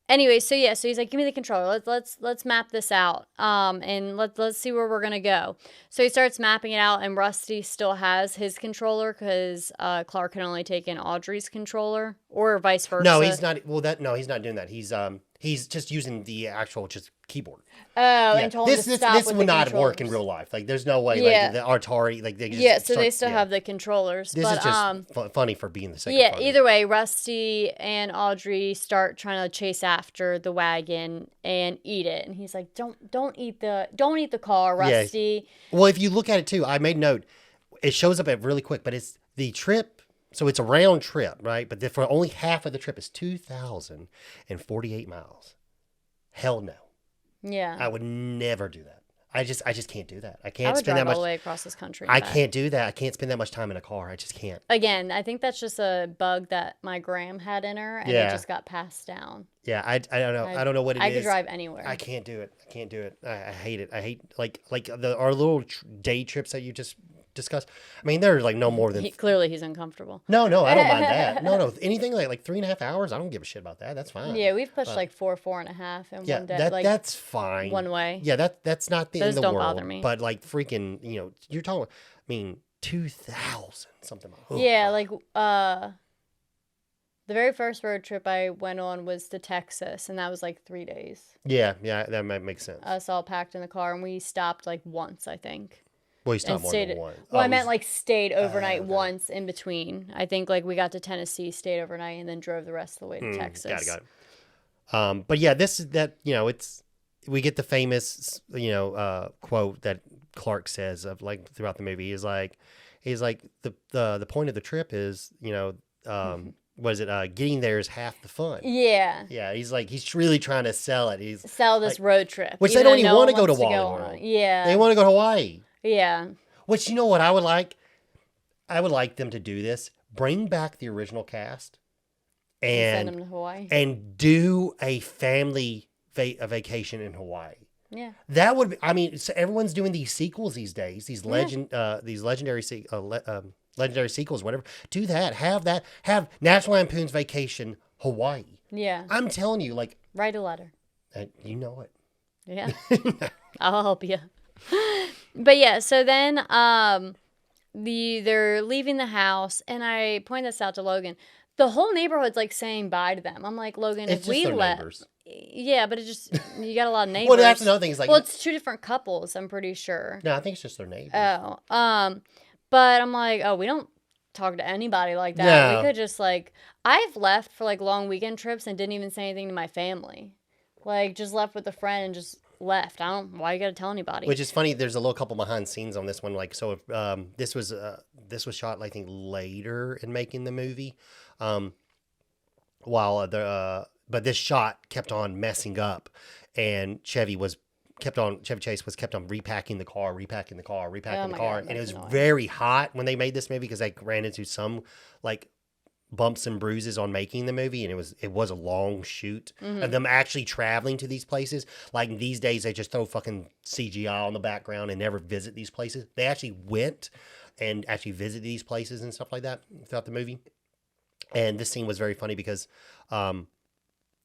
anyway, so he's like, give me the controller. Let's map this out. And let's see where we're gonna go. So he starts mapping it out, and Rusty still has his controller because Clark can only take in Audrey's controller, or vice versa. No, he's not. Well, he's not doing that. He's just using the actual just keyboard. Oh, and told him to stop with this would not work in real life. Like, there's no way. Like the Atari, like they just so they still have the controllers. This is just funny for being the second. Yeah. Either way, Rusty and Audrey start trying to chase after the wagon and eat it, and he's like, "Don't eat the car, Rusty." Yeah. Well, if you look at it too, I made note. It shows up at really quick, but it's the trip. So it's a round trip, right? But for only half of the trip is 2,048 miles. Hell no. Yeah. I would never do that. I just can't do that. I can't I would spend drive that much all the way across this country. I can't do that. I can't spend that much time in a car. I just can't. Again, I think that's just a bug that my gram had in her, and it just got passed down. Yeah, I don't know. I don't know what it is. I could drive anywhere. I can't do it. I hate it. I hate our little day trips that you just discussed. I mean, they're like no more than clearly he's uncomfortable. No, I don't mind that. No, anything like 3.5 hours, I don't give a shit about that. That's fine. Yeah, we've pushed like 4.5 in one day. That's fine. One way. Yeah, that's not the end of the world. Those don't bother me. But like freaking, you're talking. I mean, 2,000 something. Yeah, like the very first road trip I went on was to Texas, and that was like 3 days. Yeah, that might make sense. Us all packed in the car, and we stopped like once, I think. Well, you stopped more than one. Well, I meant like stayed overnight once in between. I think like we got to Tennessee, stayed overnight, and then drove the rest of the way to Texas. Got it. But yeah, we get the famous quote that Clark says of like throughout the movie. He's like the point of the trip is what is it? Getting there is half the fun. Yeah. Yeah. He's really trying to sell it. Sell this road trip, which they don't even want to go to Wally World. Yeah. They want to go to Hawaii. Yeah. Which, you know what I would like? I would like them to do this. Bring back the original cast and send them to Hawaii. And do a family vacation in Hawaii. Yeah. That would be, I mean, so everyone's doing these sequels these days, these legendary sequels, whatever. Do that. Have National Lampoon's Vacation Hawaii. Yeah. I'm telling you, like, write a letter. You know it. Yeah. I'll help you. But yeah, so then they're leaving the house, and I point this out to Logan. The whole neighborhood's like saying bye to them. I'm like, Logan, it's if we left, yeah, but you got a lot of neighbors. Well, that's another thing. Like, it's two different couples. I'm pretty sure. No, I think it's just their neighbors. Oh, but I'm like, we don't talk to anybody like that. No. We could just like, I've left for like long weekend trips and didn't even say anything to my family. Like, just left with a friend and just left. Why you gotta tell anybody? Which is funny. There's a little couple behind scenes on this one. Like, so if, this was shot, I think, later in making the movie. But this shot kept on messing up, and Chevy was Chevy Chase was kept on repacking the car, Oh my God, and it that's was annoying. very hot when they made this movie because they ran into some like bumps and bruises on making the movie, and it was a long shoot of them actually traveling to these places. Like these days, they just throw fucking CGI on the background and never visit these places. They actually went and actually visited these places and stuff like that throughout the movie. And this scene was very funny because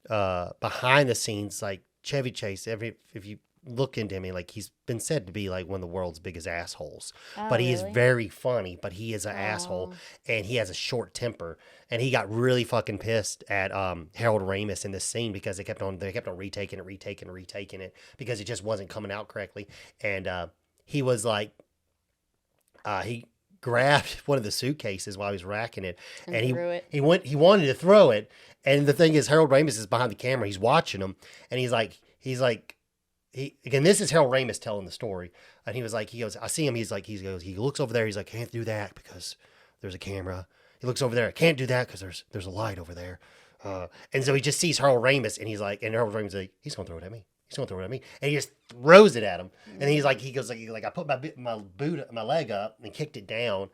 behind the scenes, like Chevy Chase, if you look into him, like he's been said to be like one of the world's biggest assholes. Oh, But he is really? very funny, but he is an asshole Oh. and he has a short temper. And he got really fucking pissed at Harold Ramis in this scene because they kept on retaking it because it just wasn't coming out correctly. And he was like he grabbed one of the suitcases while he was racking it, And and threw it. he wanted to throw it. And the thing is, Harold Ramis is behind the camera. He's watching him, and he's like, again. This is Harold Ramis telling the story, and he goes, I see him. He looks over there. He's like, can't do that because there's a camera. He looks over there. I can't do that because there's a light over there. And so he just sees Harold Ramis, and Harold Ramis is like, he's gonna throw it at me. He's gonna throw it at me, and he just throws it at him. And he goes like I put my leg up and kicked it down,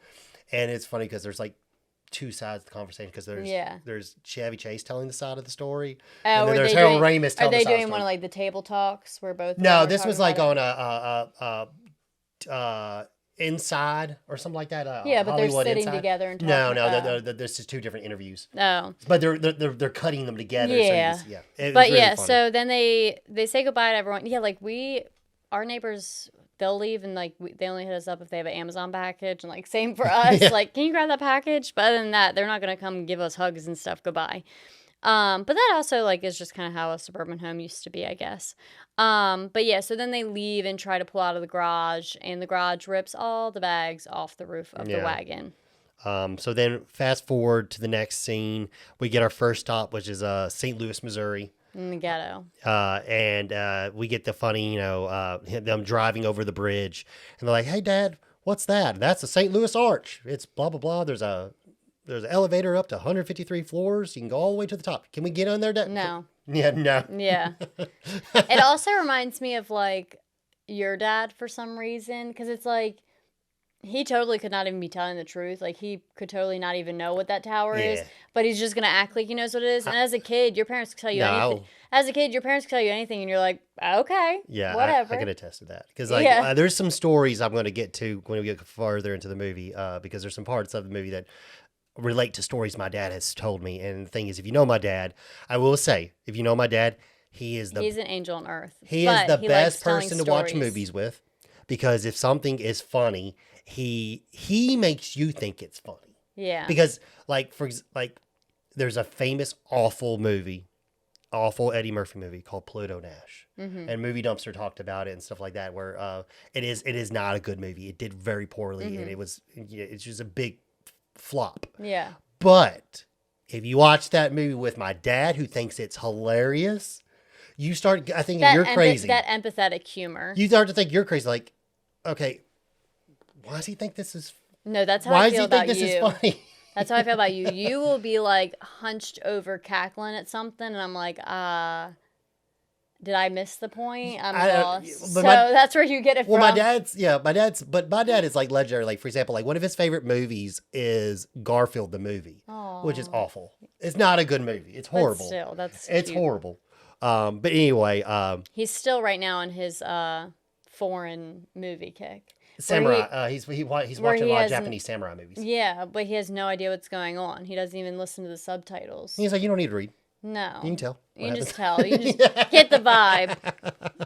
and it's funny because there's like two sides of the conversation because there's Chevy Chase telling the side of the story, and then there's Harold Ramis Are telling the they side of the doing one story. of like the table talks where both? of them No, are this talking was like about on a Inside or something like that. Yeah, but they're Hollywood sitting Inside. together and No, talking. this is two different interviews, Oh, but they're cutting them together. yeah. So it was But really yeah, funny. so then they say goodbye to everyone. Yeah, like our neighbors, they'll leave and like they only hit us up if they have an Amazon package, and like same for us. Yeah. Like, can you grab that package? But other than that, they're not gonna come give us hugs and stuff goodbye. But that also like is just kind of how a suburban home used to be, I guess. But yeah, so then they leave and try to pull out of the garage, and the garage rips all the bags off the roof of the Yeah. wagon. So then fast forward to the next scene, we get our first stop, which is St. Louis, Missouri. In the ghetto. And we get the funny, them driving over the bridge, and they're like, "Hey, Dad, what's that?" "That's the St. Louis Arch. It's blah blah blah. There's an elevator up to 153 floors. You can go all the way to the top. Can we get on there, Dad?" No. Yeah, no. Yeah. It also reminds me of like your dad for some reason, because it's like he totally could not even be telling the truth. Like he could totally not even know what that tower is, Yeah. but he's just gonna act like he knows what it is. And as a kid, your parents could tell you anything. No. As a kid, your parents could tell you anything, and you're like, okay, Yeah, whatever. I can attest to that because Yeah. there's some stories I'm going to get to when we get further into the movie because there's some parts of the movie that relate to stories my dad has told me. And the thing is, if you know my dad, I will say, if you know my dad, he's an angel on earth. He but is the he best likes telling person to watch stories. movies with because if something is funny, he makes you think it's funny. Yeah. Because there's a famous awful Eddie Murphy movie called Pluto Nash, and Movie Dumpster talked about it and stuff like that. Where it is not a good movie. It did very poorly, and it's just a big flop. Yeah. But if you watch that movie with my dad, who thinks it's hilarious, you start thinking you're crazy. That empathetic humor. You start to think you're crazy. Like, okay, why does he think this is? No, that's how Why I does feel he think about this you. is funny? That's how I feel about you. You will be like hunched over cackling at something, and I'm like, did I miss the point? I'm lost. So that's where you get it Well, from. my dad is like legendary. Like, for example, like one of his favorite movies is Garfield the movie, which is awful. It's not a good movie. It's horrible. But still, it's cute. horrible. But anyway, he's still right now on his foreign movie kick. samurai. He's watching a lot of Japanese samurai movies. Yeah, but he has no idea what's going on. He doesn't even listen to the subtitles. He's like, you don't need to read. No. You can tell. You can just tell. You can just hit the vibe.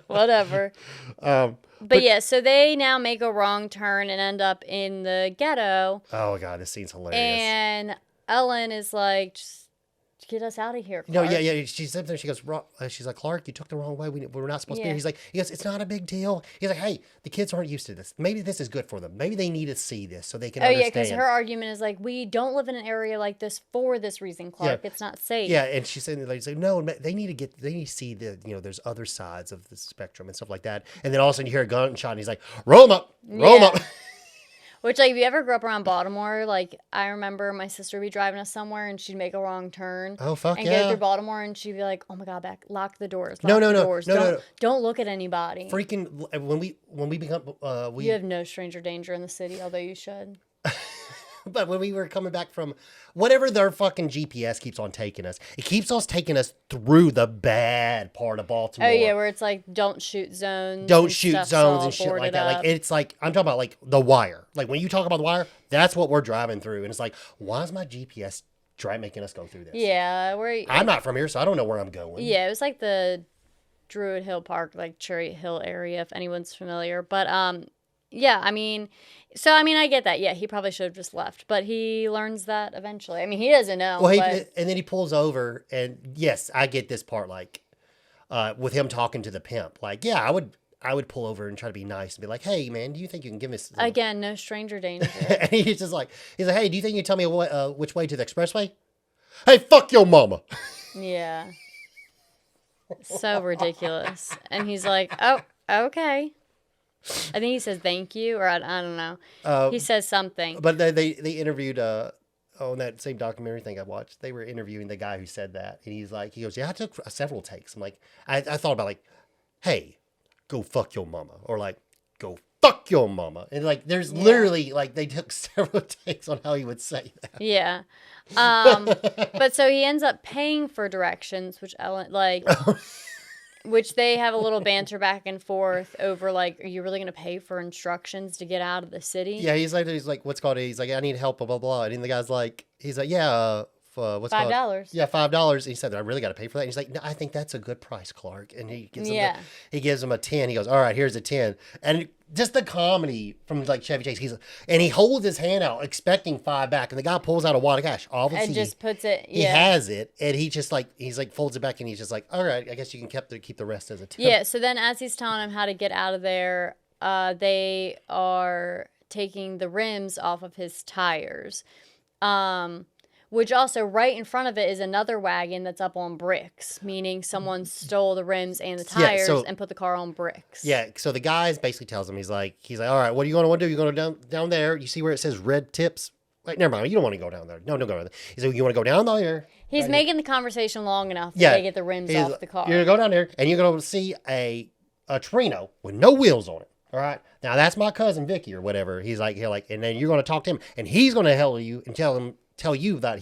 Whatever. But yeah, so they now make a wrong turn and end up in the ghetto. Oh, God, this scene's hilarious. And Ellen is like, just get us out of here, Clark. No, yeah. She said there. She goes, she's like, Clark, you took the wrong way. We're not supposed to be here. He goes, it's not a big deal. He's like, hey, the kids aren't used to this. Maybe this is good for them. Maybe they need to see this so they can understand. Oh, yeah, because her argument is like, we don't live in an area like this for this reason, Clark. Yeah. It's not safe. Yeah, and she said, no, they need to see the, there's other sides of the spectrum and stuff like that. And then all of a sudden you hear a gunshot and he's like, roll 'em up. Which, like, if you ever grew up around Baltimore, like, I remember my sister would be driving us somewhere and she'd make a wrong turn Oh, fuck and go yeah. through Baltimore and she'd be like, "Oh my God, Beck, lock the doors, No, lock no, the no, doors. no, no, no. Don't look at anybody." Freaking when we become You have no stranger danger in the city, although you should. but when we were coming back from whatever their fucking GPS keeps on taking us, it keeps us taking us through the bad part of Baltimore. Oh yeah, where it's like don't shoot zones. Don't and shoot stuff's zones all and shit like boarded that. Like up. it's like I'm talking about like the wire. Like when you talk about the wire, that's what we're driving through, and it's like, why is my GPS making us go through this? Yeah, I'm not from here, so I don't know where I'm going. Yeah, it was like the Druid Hill Park, like Cherry Hill area, if anyone's familiar. But yeah, I mean, I get that. Yeah, he probably should have just left, but he learns that eventually. I mean, he doesn't know. Well, but... and then he pulls over, and yes, I get this part. Like, with him talking to the pimp, like, yeah, I would pull over and try to be nice and be like, hey, man, do you think you can give me some... Again, no stranger danger. And he's like, hey, do you think you can tell me which way to the expressway? Hey, fuck your mama. Yeah. So ridiculous. And he's like, oh, okay. I think he says thank you, or I don't know. He says something. But they interviewed on that same documentary thing I watched. They were interviewing the guy who said that, and he goes, yeah, I took several takes. I'm like, I thought about like, hey, go fuck your mama, or like, go fuck your mama, and like, there's literally like they took several takes on how he would say that. Yeah. But so he ends up paying for directions, which Ellen like. Which they have a little banter back and forth over, like, are you really going to pay for instructions to get out of the city? Yeah, he's like, what's called? He's like, I need help, blah, blah, blah. And then the guy's like, yeah, what's $5. called? Yeah, $5. And he said, I really got to pay for that. And he's like, no, I think that's a good price, Clark. And he gives him a 10. He goes, all right, here's a 10. And just the comedy from like Chevy Chase. And he holds his hand out expecting $5 back. And the guy pulls out a wad of cash. Obviously, and just puts it, he has it. And he just like, folds it back and he's just like, all right, I guess you can keep the rest as a 10. Yeah, so then as he's telling him how to get out of there, they are taking the rims off of his tires. Which also right in front of it is another wagon that's up on bricks, meaning someone stole the rims and the tires and put the car on bricks. Yeah, so the guy basically tells him, he's like, all right, what are you going to want to do? You're going to go down there. You see where it says red tips? Wait, never mind. You don't want to go down there. No, don't go down there. He said, you want to go down there? He's making the conversation long enough that they get the rims off the car. You're going to go down there, and you're going to see a Trino with no wheels on it. All right? Now, that's my cousin Vicky or whatever. He's like, and then you're going to talk to him, and he's going to tell you and tell you that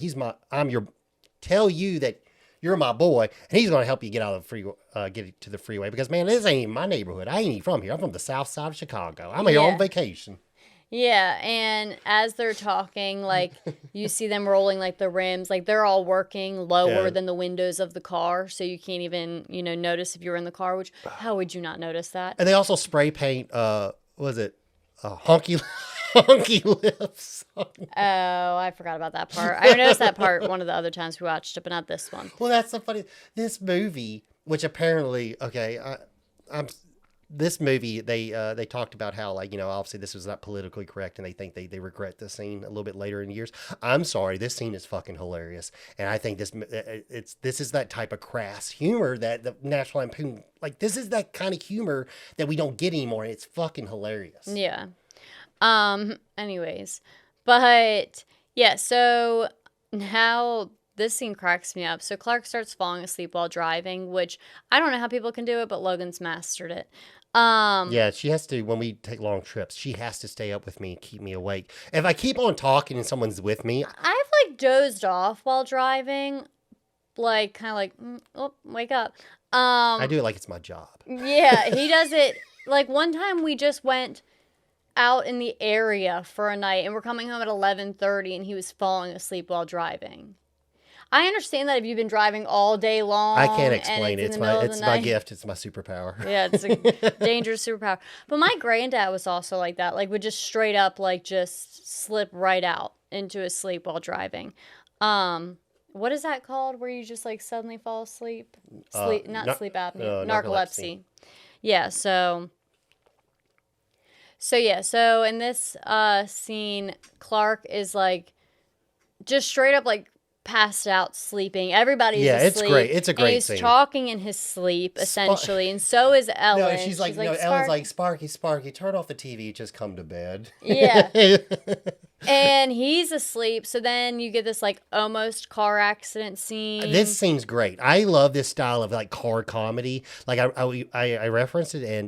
tell you that you're my boy, and he's going to help you get out of the freeway, get to the freeway, because man, this ain't my neighborhood. I ain't even from here. I'm from the south side of Chicago. I'm here on vacation. Yeah, and as they're talking, like, you see them rolling, like, the rims. Like, they're all working lower than the windows of the car, so you can't even, notice if you're in the car, which, how would you not notice that? And they also spray paint, honky lips. Oh, I forgot about that part. I noticed that part one of the other times we watched it, but not this one. Well, that's so funny. This movie, which apparently, this movie, they talked about how, like, obviously this was not politically correct, and they think they regret this scene a little bit later in the years. I'm sorry, this scene is fucking hilarious, and I think this is that type of crass humor that the National Lampoon, like, this is that kind of humor that we don't get anymore, and it's fucking hilarious. Yeah. Anyways, but yeah, so now this scene cracks me up. So Clark starts falling asleep while driving, which I don't know how people can do it, but Logan's mastered it. Yeah, she has to, when we take long trips, she has to stay up with me and keep me awake. If I keep on talking and someone's with me, I've like dozed off while driving, like kind of like, oh, wake up. I do it like it's my job. Yeah, he does it. Like one time we just went out in the area for a night and we're coming home at 11:30 and he was falling asleep while driving. I understand that if you've been driving all day long. I can't explain it. It's my gift. It's my superpower. Yeah, it's a dangerous superpower. But my granddad was also like that. Like would just straight up like just slip right out into his sleep while driving. What is that called where you just like suddenly fall asleep? Sleep sleep apnea. Narcolepsy. Yeah, so in this scene, Clark is like just straight up like passed out sleeping. Everybody's Yeah, asleep. it's great. It's a great he's scene. talking in his sleep, essentially, and so is Ellen. No, she's like, no, Ellen's like, Sparky, turn off the TV, just come to bed. Yeah. And he's asleep, so then you get this, like, almost car accident scene. This scene's great. I love this style of, like, car comedy. Like, I referenced it in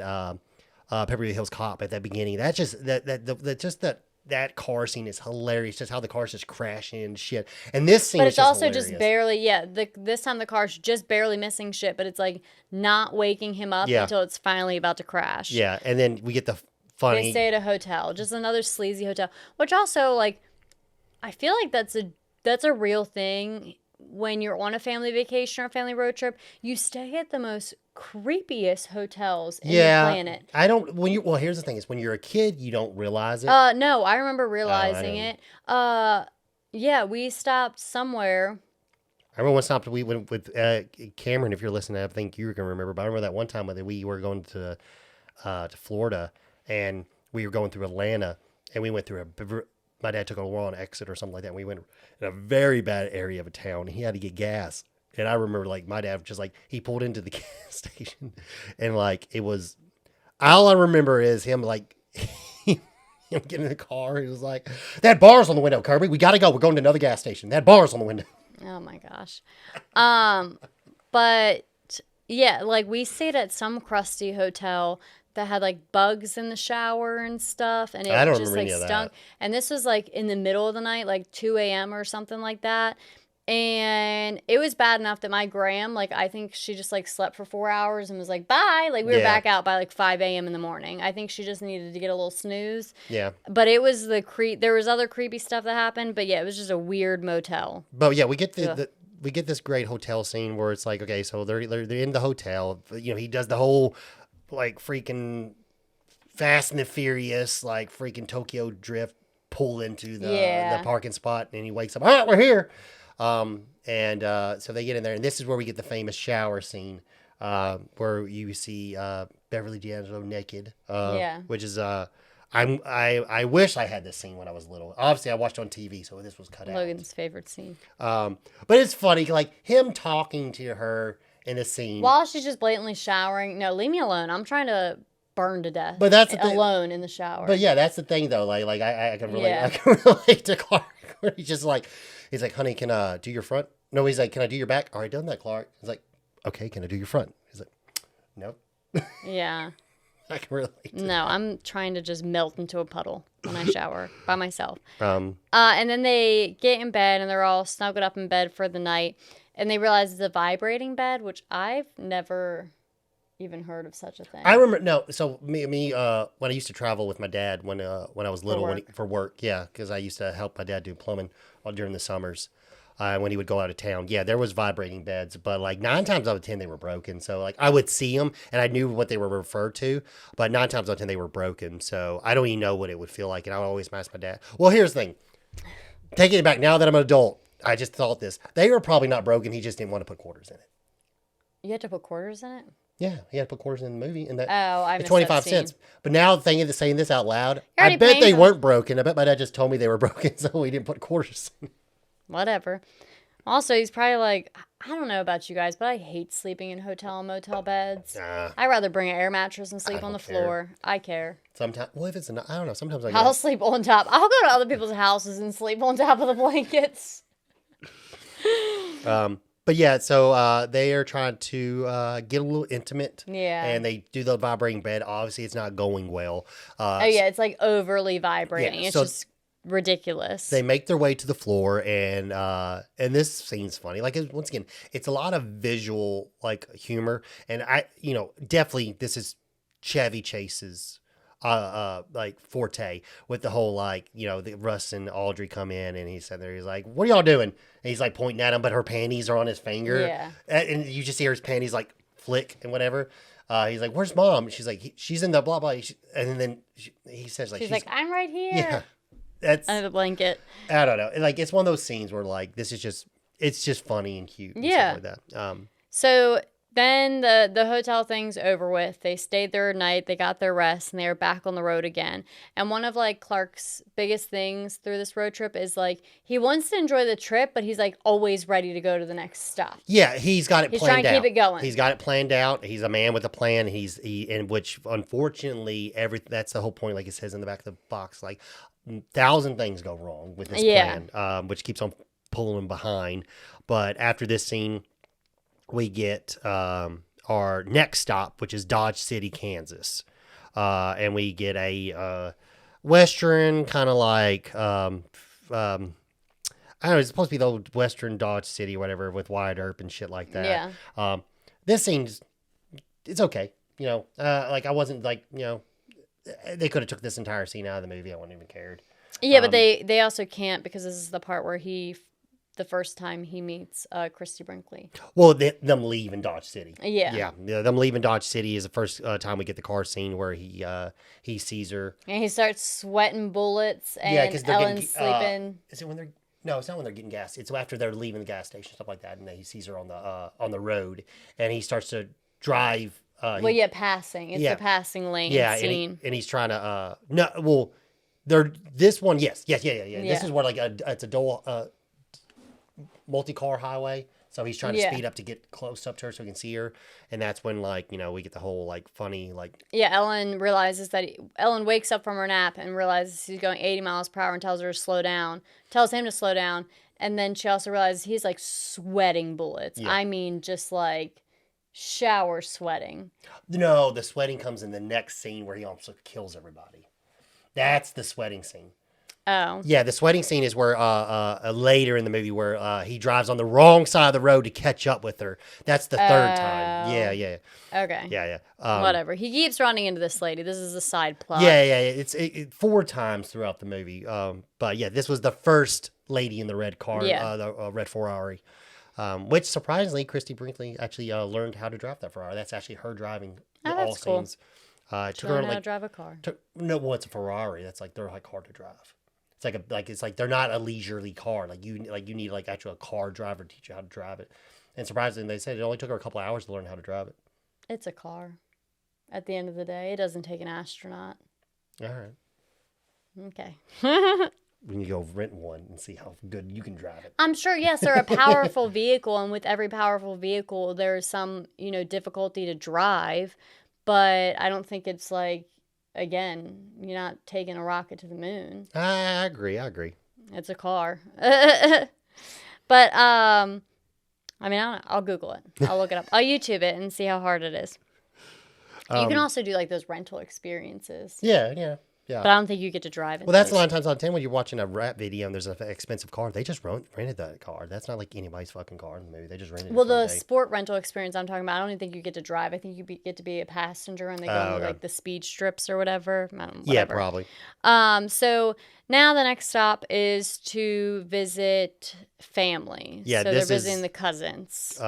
Beverly Hills Cop at the beginning. That's just, that car scene is hilarious. Just how the car's just crashing and shit. And this scene, but it's also hilarious. just barely, this time the car's just barely missing shit, but it's like not waking him up until it's finally about to crash. Yeah, and then we get the funny. They stay at a hotel, just another sleazy hotel, which also, like, I feel like that's a real thing. When you're on a family vacation or a family road trip, you stay at the most creepiest hotels in the planet. I don't. Here's the thing: is when you're a kid, you don't realize it. No, I remember realizing it. Yeah, we stopped somewhere. I remember one stop we went with Cameron. If you're listening, I think you can remember. But I remember that one time when we were going to Florida, and we were going through Atlanta, and we went through my dad took a wrong exit or something like that. And we went in a very bad area of a town. He had to get gas. And I remember, like, my dad just, like, he pulled into the gas station. And, like, it was, all I remember is him, like, him getting in the car. He was like, that bar's on the window, Kirby. We got to go. We're going to another gas station. That bar's on the window. Oh, my gosh. But, yeah, like, we stayed at some crusty hotel that had, like, bugs in the shower and stuff, and it just, like, stunk. And this was, like, in the middle of the night, like 2 a.m. or something like that. And it was bad enough that my gram, like, I think she just, like, slept for 4 hours and was like, bye. Like, we were back out by, like, 5 a.m. in the morning. I think she just needed to get a little snooze. Yeah. But it was there was other creepy stuff that happened, but yeah, it was just a weird motel. But yeah, we get we get this great hotel scene where it's like, okay, so they're in the hotel. You know, he does the whole, like, freaking Fast and the Furious, like, freaking Tokyo Drift pull into the parking spot, and he wakes up, all right, we're here. So they get in there, and this is where we get the famous shower scene, where you see Beverly D'Angelo naked. Which is I wish I had this scene when I was little. Obviously, I watched it on TV, so this was cut out. Logan's favorite scene. But it's funny, like, him talking to her in a scene while she's just blatantly showering. No, leave me alone. I'm trying to burn to death. But that's the thing. Alone in the shower. But yeah, that's the thing though. Like I can relate. I can relate to Clark. He's just like, he's like, honey, can I do your front? No, he's like, can I do your back? Already done that, Clark. He's like, okay, can I do your front? He's like, nope. Yeah. I can relate. No, I'm trying to just melt into a puddle when I shower by myself. And then they get in bed and they're all snuggled up in bed for the night, and they realize it's a vibrating bed, which I've never even heard of such a thing. I remember So me when I used to travel with my dad when I was little for work, yeah, because I used to help my dad do plumbing during the summers. When he would go out of town, yeah, there was vibrating beds, but like 9 times out of 10 they were broken. So like I would see them and I knew what they were referred to, but 9 times out of 10 they were broken. So I don't even know what it would feel like, and I would always ask my dad. Well, here's the thing. Taking it back, now that I'm an adult, I just thought this. They were probably not broken. He just didn't want to put quarters in it. You had to put quarters in it? Yeah, he had to put quarters in the movie. And that, I missed 25 that cents. scene. But now saying this out loud, I bet they weren't broken. I bet my dad just told me they were broken, so he didn't put quarters in. Whatever. Also, he's probably like, I don't know about you guys, but I hate sleeping in hotel and motel beds. I'd rather bring an air mattress and sleep on the floor. I care. Sometimes, well, if it's I don't know. Sometimes I'll sleep on top. I'll go to other people's houses and sleep on top of the blankets. But yeah, so they are trying to get a little intimate. Yeah. And they do the vibrating bed. Obviously, it's not going well. It's like overly vibrating. Yeah, it's just ridiculous. They make their way to the floor, and this scene's funny. Like, once again, it's a lot of visual, like, humor, and definitely this is Chevy Chase's like forte with the whole, like, the Russ and Audrey come in, and he's sitting there, he's like, what are y'all doing? And he's like pointing at him, but her panties are on his finger. Yeah. And you just hear his panties like flick and whatever. He's like, where's mom? She's like, she's in the blah blah. And then he says, like, she's like, I'm right here. Yeah. That's under the blanket. I don't know. Like, it's one of those scenes where, like, it's just funny and cute. And yeah. stuff like that. So Then the hotel thing's over with. They stayed there a night, they got their rest, and they are back on the road again. And one of like Clark's biggest things through this road trip is like he wants to enjoy the trip, but he's like always ready to go to the next stop. Yeah, he's got it He's planned trying to out. keep it going. He's got it planned out. He's a man with a plan. In which unfortunately that's the whole point. Like it says in the back of the box, like 1,000 things go wrong with this plan, which keeps on pulling him behind. But after this scene, we get our next stop, which is Dodge City, Kansas, and we get a Western kind of like. I don't know, it's supposed to be the old Western Dodge City or whatever with Wyatt Earp and shit like that. Yeah. This scene's, it's okay. Like I wasn't like, they could have took this entire scene out of the movie. I wouldn't even cared. Yeah, but they also can't because this is the part where the first time he meets Christy Brinkley. Well, them leaving Dodge City. Yeah. Yeah, them leaving Dodge City is the first time we get the car scene where he sees her. And he starts sweating bullets and Ellen's sleeping. Is it when they're... No, it's not when they're getting gas. It's after they're leaving the gas station, stuff like that, and he sees her on the road, and he starts to drive. Passing. It's the passing lane scene. And he's trying to no, well, this one, yes. This is where like it's a dual multi-car highway. So he's trying to speed up to get close up to her so he can see her. And that's when, like, we get the whole, like, funny, like... Yeah, Ellen realizes that... Ellen wakes up from her nap and realizes he's going 80 miles per hour and tells her to slow down. Tells him to slow down. And then she also realizes he's, like, sweating bullets. Yeah. I mean, just, like, shower sweating. No, the sweating comes in the next scene where he almost kills everybody. That's the sweating scene. Oh. Yeah, the sweating scene is where later in the movie where he drives on the wrong side of the road to catch up with her. That's the third time. Yeah. Okay. Yeah. Whatever. He keeps running into this lady. This is a side plot. Yeah. It's 4 times throughout the movie. But yeah, this was the first lady in the red car, the red Ferrari. Which surprisingly, Christy Brinkley actually learned how to drive that Ferrari. That's actually her driving all cool. scenes. Took her how to drive a car. It's a Ferrari. That's like they're like hard to drive. It's like they're not a leisurely car. You need like actually a car driver to teach you how to drive it. And surprisingly, they said it only took her a couple of hours to learn how to drive it. It's a car. At the end of the day, it doesn't take an astronaut. All right. Okay. We need to go rent one and see how good you can drive it. I'm sure, yes, they're a powerful vehicle, and with every powerful vehicle, there's some, difficulty to drive. But I don't think it's like, again, you're not taking a rocket to the moon. I agree. It's a car. But, I mean, I don't know. I'll Google it. I'll look it up. I'll YouTube it and see how hard it is. You can also do, like, those rental experiences. Yeah. But I don't think you get to drive it. Well, that's a lot of times out of 10 when you're watching a rap video and there's an expensive car. They just rented that car. That's not like anybody's fucking car in the movie. They just rented it. Well, the sport rental experience I'm talking about, I don't even think you get to drive. I think you get to be a passenger and they go on like the speed strips or whatever. Yeah, probably. So now the next stop is to visit family. Yeah, so they're visiting the cousins.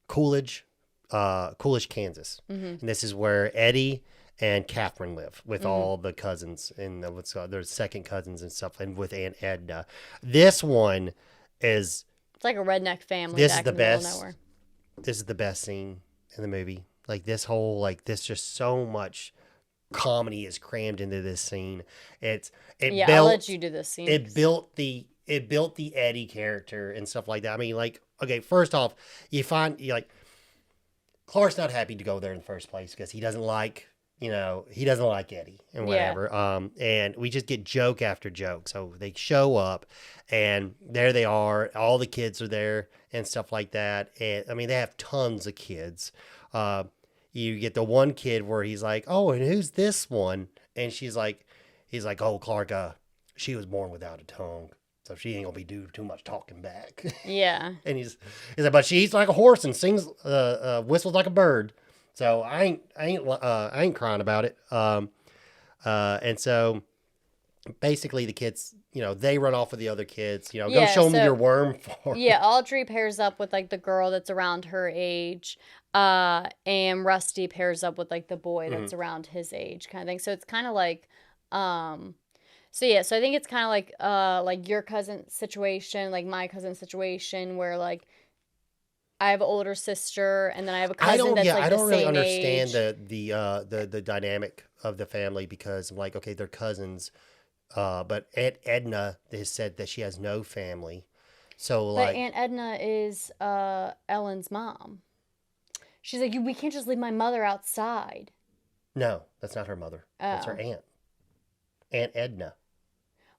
Coolidge, Kansas. Mm-hmm. And this is where Eddie and Catherine live with all the cousins and their second cousins and stuff, and with Aunt Edna. This one is... It's like a redneck family. This is the best. This is the best scene in the movie. Like this whole, this just so much comedy is crammed into this scene. I'll let you do this scene. It built the Eddie character and stuff like that. I mean, okay, first off, Clark's not happy to go there in the first place because he doesn't like Eddie and whatever. Yeah. And we just get joke after joke. So they show up and there they are. All the kids are there and stuff like that. And I mean, they have tons of kids. You get the one kid where he's like, "Oh, and who's this one?" And he's like, "Oh, Clark, she was born without a tongue. So she ain't gonna be do too much talking back." Yeah. And he's like, "But she eats like a horse and sings, whistles like a bird. So I ain't crying about it." And so basically the kids, they run off with the other kids, go show them your worm farm. Yeah, Audrey pairs up with the girl that's around her age. And Rusty pairs up with the boy that's around his age kind of thing. So it's kind of so I think it's kind of like your cousin situation, like my cousin situation where I have an older sister, and then I have a cousin that's like I the don't really same understand age. the dynamic of the family because I'm like, okay, they're cousins, but Aunt Edna has said that she has no family, so But like, Aunt Edna is Ellen's mom. She's like, we can't just leave my mother outside. no, that's not her mother. That's her Oh. aunt, Aunt Edna.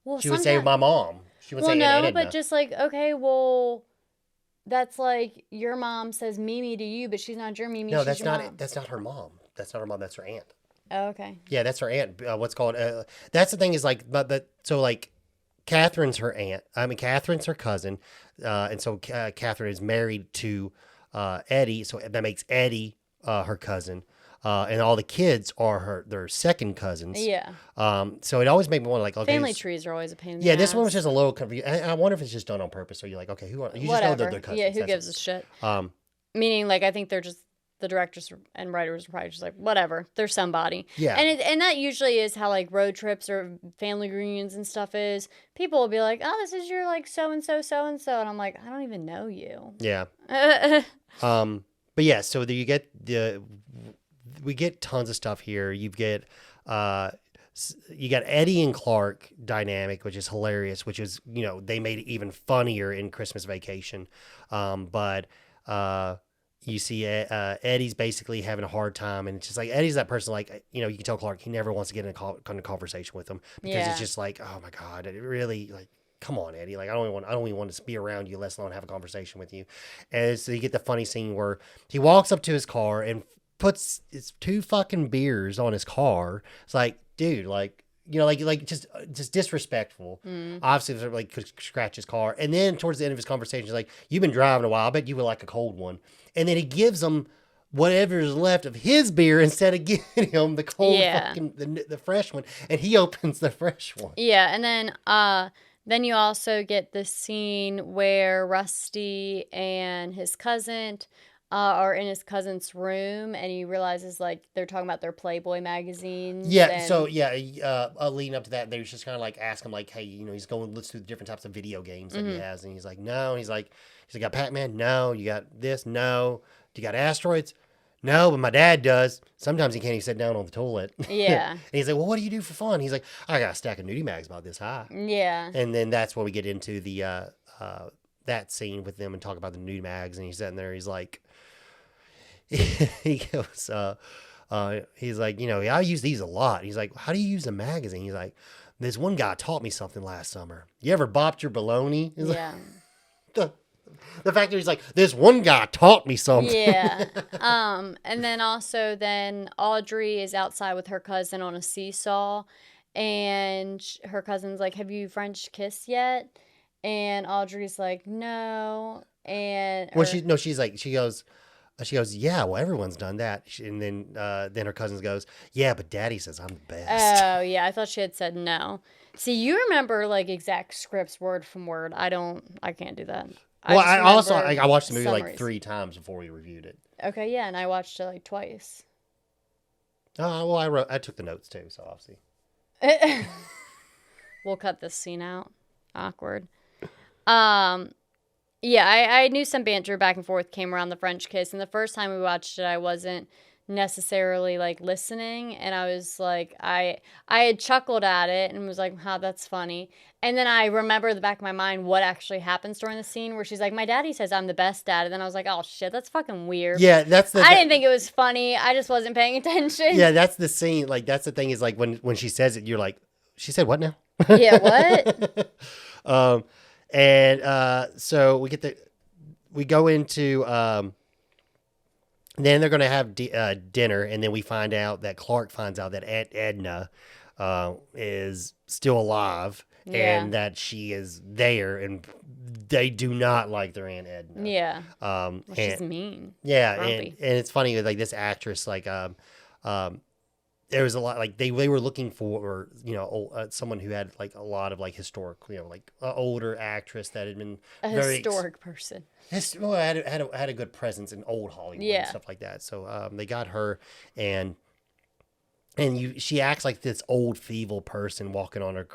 Well, She would say sometimes. my mom. She would Well, say Aunt no, but Edna. just like, okay, well, that's like your mom says Mimi to you, but she's not your Mimi, No, she's your mom. that's not her mom. That's not her mom. That's her aunt. Oh, okay. Yeah, that's her aunt. What's called? That's the thing is like, but so like, Catherine's her aunt. I mean, Catherine's her cousin, and so Catherine is married to Eddie. So that makes Eddie her cousin, and all the kids are their second cousins. Yeah. So it always made me want to like, okay, Family trees are always a pain in the yeah, this one was ass. just a little confusing. I wonder if it's just done on purpose. So you're like, okay, who are you? Just know they're Whatever. their Yeah, cousins. who That's gives a it. shit? Um, Meaning, like, I think they're just the directors and writers are probably just like, whatever, they're somebody. yeah, And that usually is how like road trips or family reunions and stuff is. People will be like, oh, this is your like so and so so and so, and I'm like, I don't even know you. yeah. But yeah, so you get we get tons of stuff here. Uh, you got Eddie and Clark dynamic, which is hilarious, which is, they made it even funnier in Christmas Vacation. But you see Eddie's basically having a hard time, and it's just like Eddie's that person, like, you can tell Clark he never wants to get in a conversation with him because Yeah. it's just like, oh my God, it really, like, come on, Eddie. Like, I don't even want to be around you, let alone have a conversation with you. And so you get the funny scene where he walks up to his car and puts his 2 fucking beers on his car. It's like, dude, like, like just disrespectful. Obviously, like, could scratch his car. And then towards the end of his conversation, he's like, "You've been driving a while. I bet you would like a cold one." And then he gives him whatever is left of his beer instead of giving him the cold Yeah. fucking the fresh one. And he opens the fresh one. Yeah, and then you also get the scene where Rusty and his cousin are in his cousin's room, and he realizes like they're talking about their Playboy magazines. Yeah, and, so yeah, leading up to that, they was just kind of like ask him like, hey, he's going let's do the different types of video games that he has, and he's like, no, and he's like, got Pac-Man, no, you got this, no, you got asteroids, no, but my dad does. Sometimes he can't even sit down on the toilet. Yeah. And he's like, well, what do you do for fun? He's like, I got a stack of nudie mags about this high. Yeah. And then that's where we get into the that scene with them and talk about the nudie mags, and he's sitting there, he's like, he goes, he's like, I use these a lot. He's like, how do you use a magazine? He's like, this one guy taught me something last summer. You ever bopped your baloney? He's Yeah. like, the fact that he's like, this one guy taught me something. Yeah. And then also Audrey is outside with her cousin on a seesaw, and her cousin's like, have you French kissed yet? And Audrey's like, no. And Well, she goes, yeah, well, everyone's done that. And then her cousin goes, yeah, but Daddy says I'm the best. Oh, yeah, I thought she had said no. See, you remember like exact scripts word from word. I can't do that. Well, I also remember I watched the movie like summaries. 3 times before we reviewed it. Okay, yeah, and I watched it like twice. Oh, well, I took the notes too, so obviously. We'll cut this scene out. Awkward. Yeah, I knew some banter back and forth came around the French kiss, and the first time we watched it, I wasn't necessarily like listening, and I was like, I had chuckled at it and was like, "Huh, that's funny." And then I remember in the back of my mind what actually happens during the scene where she's like, "My daddy says I'm the best dad," and then I was like, "Oh shit, that's fucking weird." Yeah, I didn't think it was funny. I just wasn't paying attention. Yeah, that's the scene. Like, that's the thing is like when she says it, you're like, she said what now? Yeah, what? So we go into then they're going to have dinner, and then we find out that Clark finds out that Aunt Edna is still alive, Yeah. and that she is there, and they do not like their Aunt Edna. Yeah. Well, She's mean. Yeah, Grumpy. and it's funny, like, this actress, like, there was a lot, like, they were looking for, someone who had like a lot of like historic, like older actress that had been A historic person. well, had a good presence in old Hollywood and stuff like that. So they got her, and she acts like this old feeble person walking on her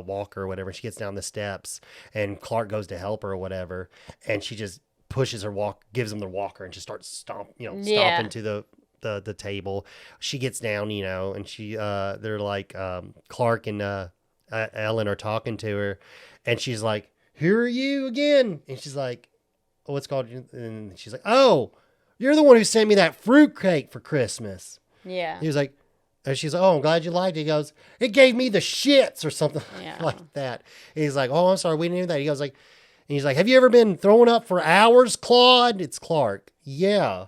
walker or whatever. She gets down the steps, and Clark goes to help her or whatever, and she just pushes her gives them the walker, and just starts Yeah. stomping to the table. She gets down, and they're like, Clark and Ellen are talking to her, and she's like, "Here are you again?" And she's like, "Oh, what's called?" And she's like, "Oh, you're the one who sent me that fruitcake for Christmas." Yeah. He was like, and she's like, "Oh, I'm glad you liked it." He goes, "It gave me the shits," or something like that. And he's like, "Oh, I'm sorry, we didn't do that." He goes like, and he's like, "Have you ever been throwing up for hours, Claude?" It's Clark. Yeah.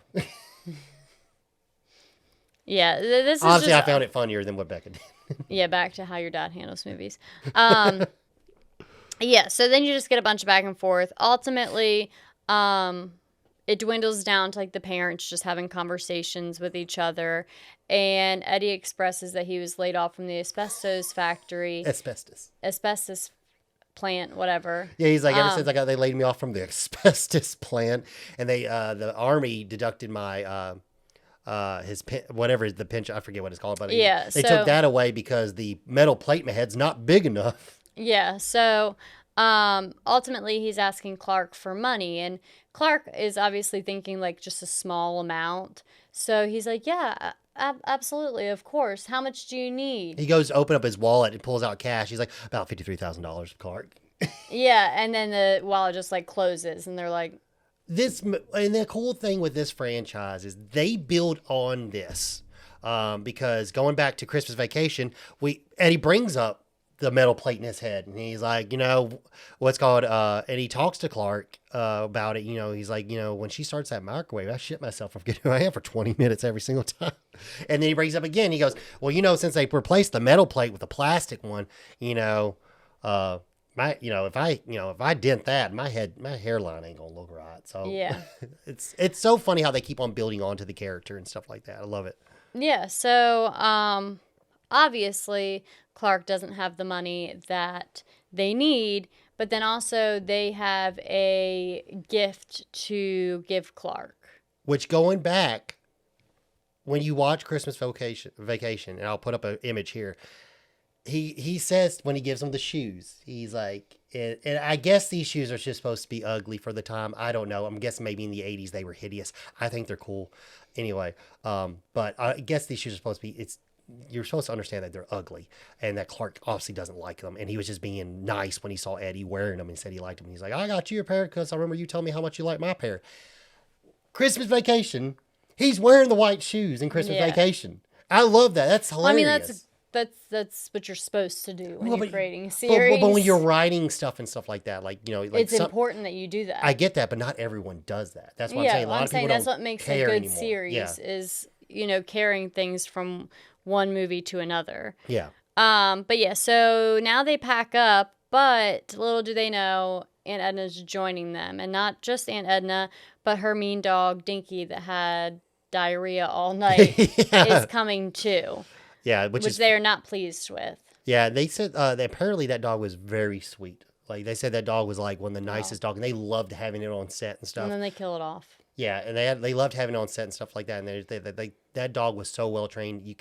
Yeah. This is Honestly, just, I found it funnier than what Becca did. Yeah, back to how your dad handles movies. Yeah, so then you just get a bunch of back and forth. Ultimately, it dwindles down to like the parents just having conversations with each other. And Eddie expresses that he was laid off from the asbestos factory. Asbestos plant, whatever. Yeah, he's like, ever since they laid me off from the asbestos plant, and the army deducted my his whatever the pension, I forget what it's called, but they took that away because the metal plate in my head's not big enough. Yeah, so ultimately he's asking Clark for money, and Clark is obviously thinking like just a small amount. So he's like, "Yeah, absolutely, of course. How much do you need?" He goes to open up his wallet and pulls out cash. He's like, "About $53,000, Clark." Yeah, and then the wallet just like closes, and they're like, and the cool thing with this franchise is they build on this, because going back to Christmas Vacation, Eddie brings up the metal plate in his head, and he's like, what's called, and he talks to Clark about it. He's like, when she starts that microwave, I shit myself. I forget who I am for 20 minutes every single time. And then he brings up again. He goes, well, since they replaced the metal plate with a plastic one, if I dent that, my hairline ain't gonna look right. So yeah. it's so funny how they keep on building onto the character and stuff like that. I love it. Yeah, so obviously Clark doesn't have the money that they need, but then also they have a gift to give Clark. Which, going back, when you watch Christmas Vacation, and I'll put up an image here, he says when he gives him the shoes, he's like, and I guess these shoes are just supposed to be ugly for the time. I don't know. I'm guessing maybe in the 80s they were hideous. I think they're cool. Anyway, but I guess these shoes are supposed to be, you're supposed to understand that they're ugly, and that Clark obviously doesn't like them, and he was just being nice when he saw Eddie wearing them and said he liked them. He's like, "I got you a pair because I remember you telling me how much you like my pair." Christmas Vacation, he's wearing the white shoes in Christmas Vacation. I love that. That's hilarious. Well, I mean, that's what you're supposed to do when you're creating a series. But when you're writing stuff and stuff like that, it's important that you do that. I get that, but not everyone does that. That's what I'm saying. A lot of people that's don't what makes care a good anymore. series is carrying things from one movie to another. Yeah. But yeah, so now they pack up, but little do they know Aunt Edna's joining them, and not just Aunt Edna, but her mean dog Dinky that had diarrhea all night is coming too. Yeah, which they are not pleased with. Yeah, they said that apparently that dog was very sweet. Like, they said that dog was like one of the nicest dogs, and they loved having it on set and stuff. And then they kill it off. Yeah, and they loved having it on set and stuff like that. And that dog was so well trained,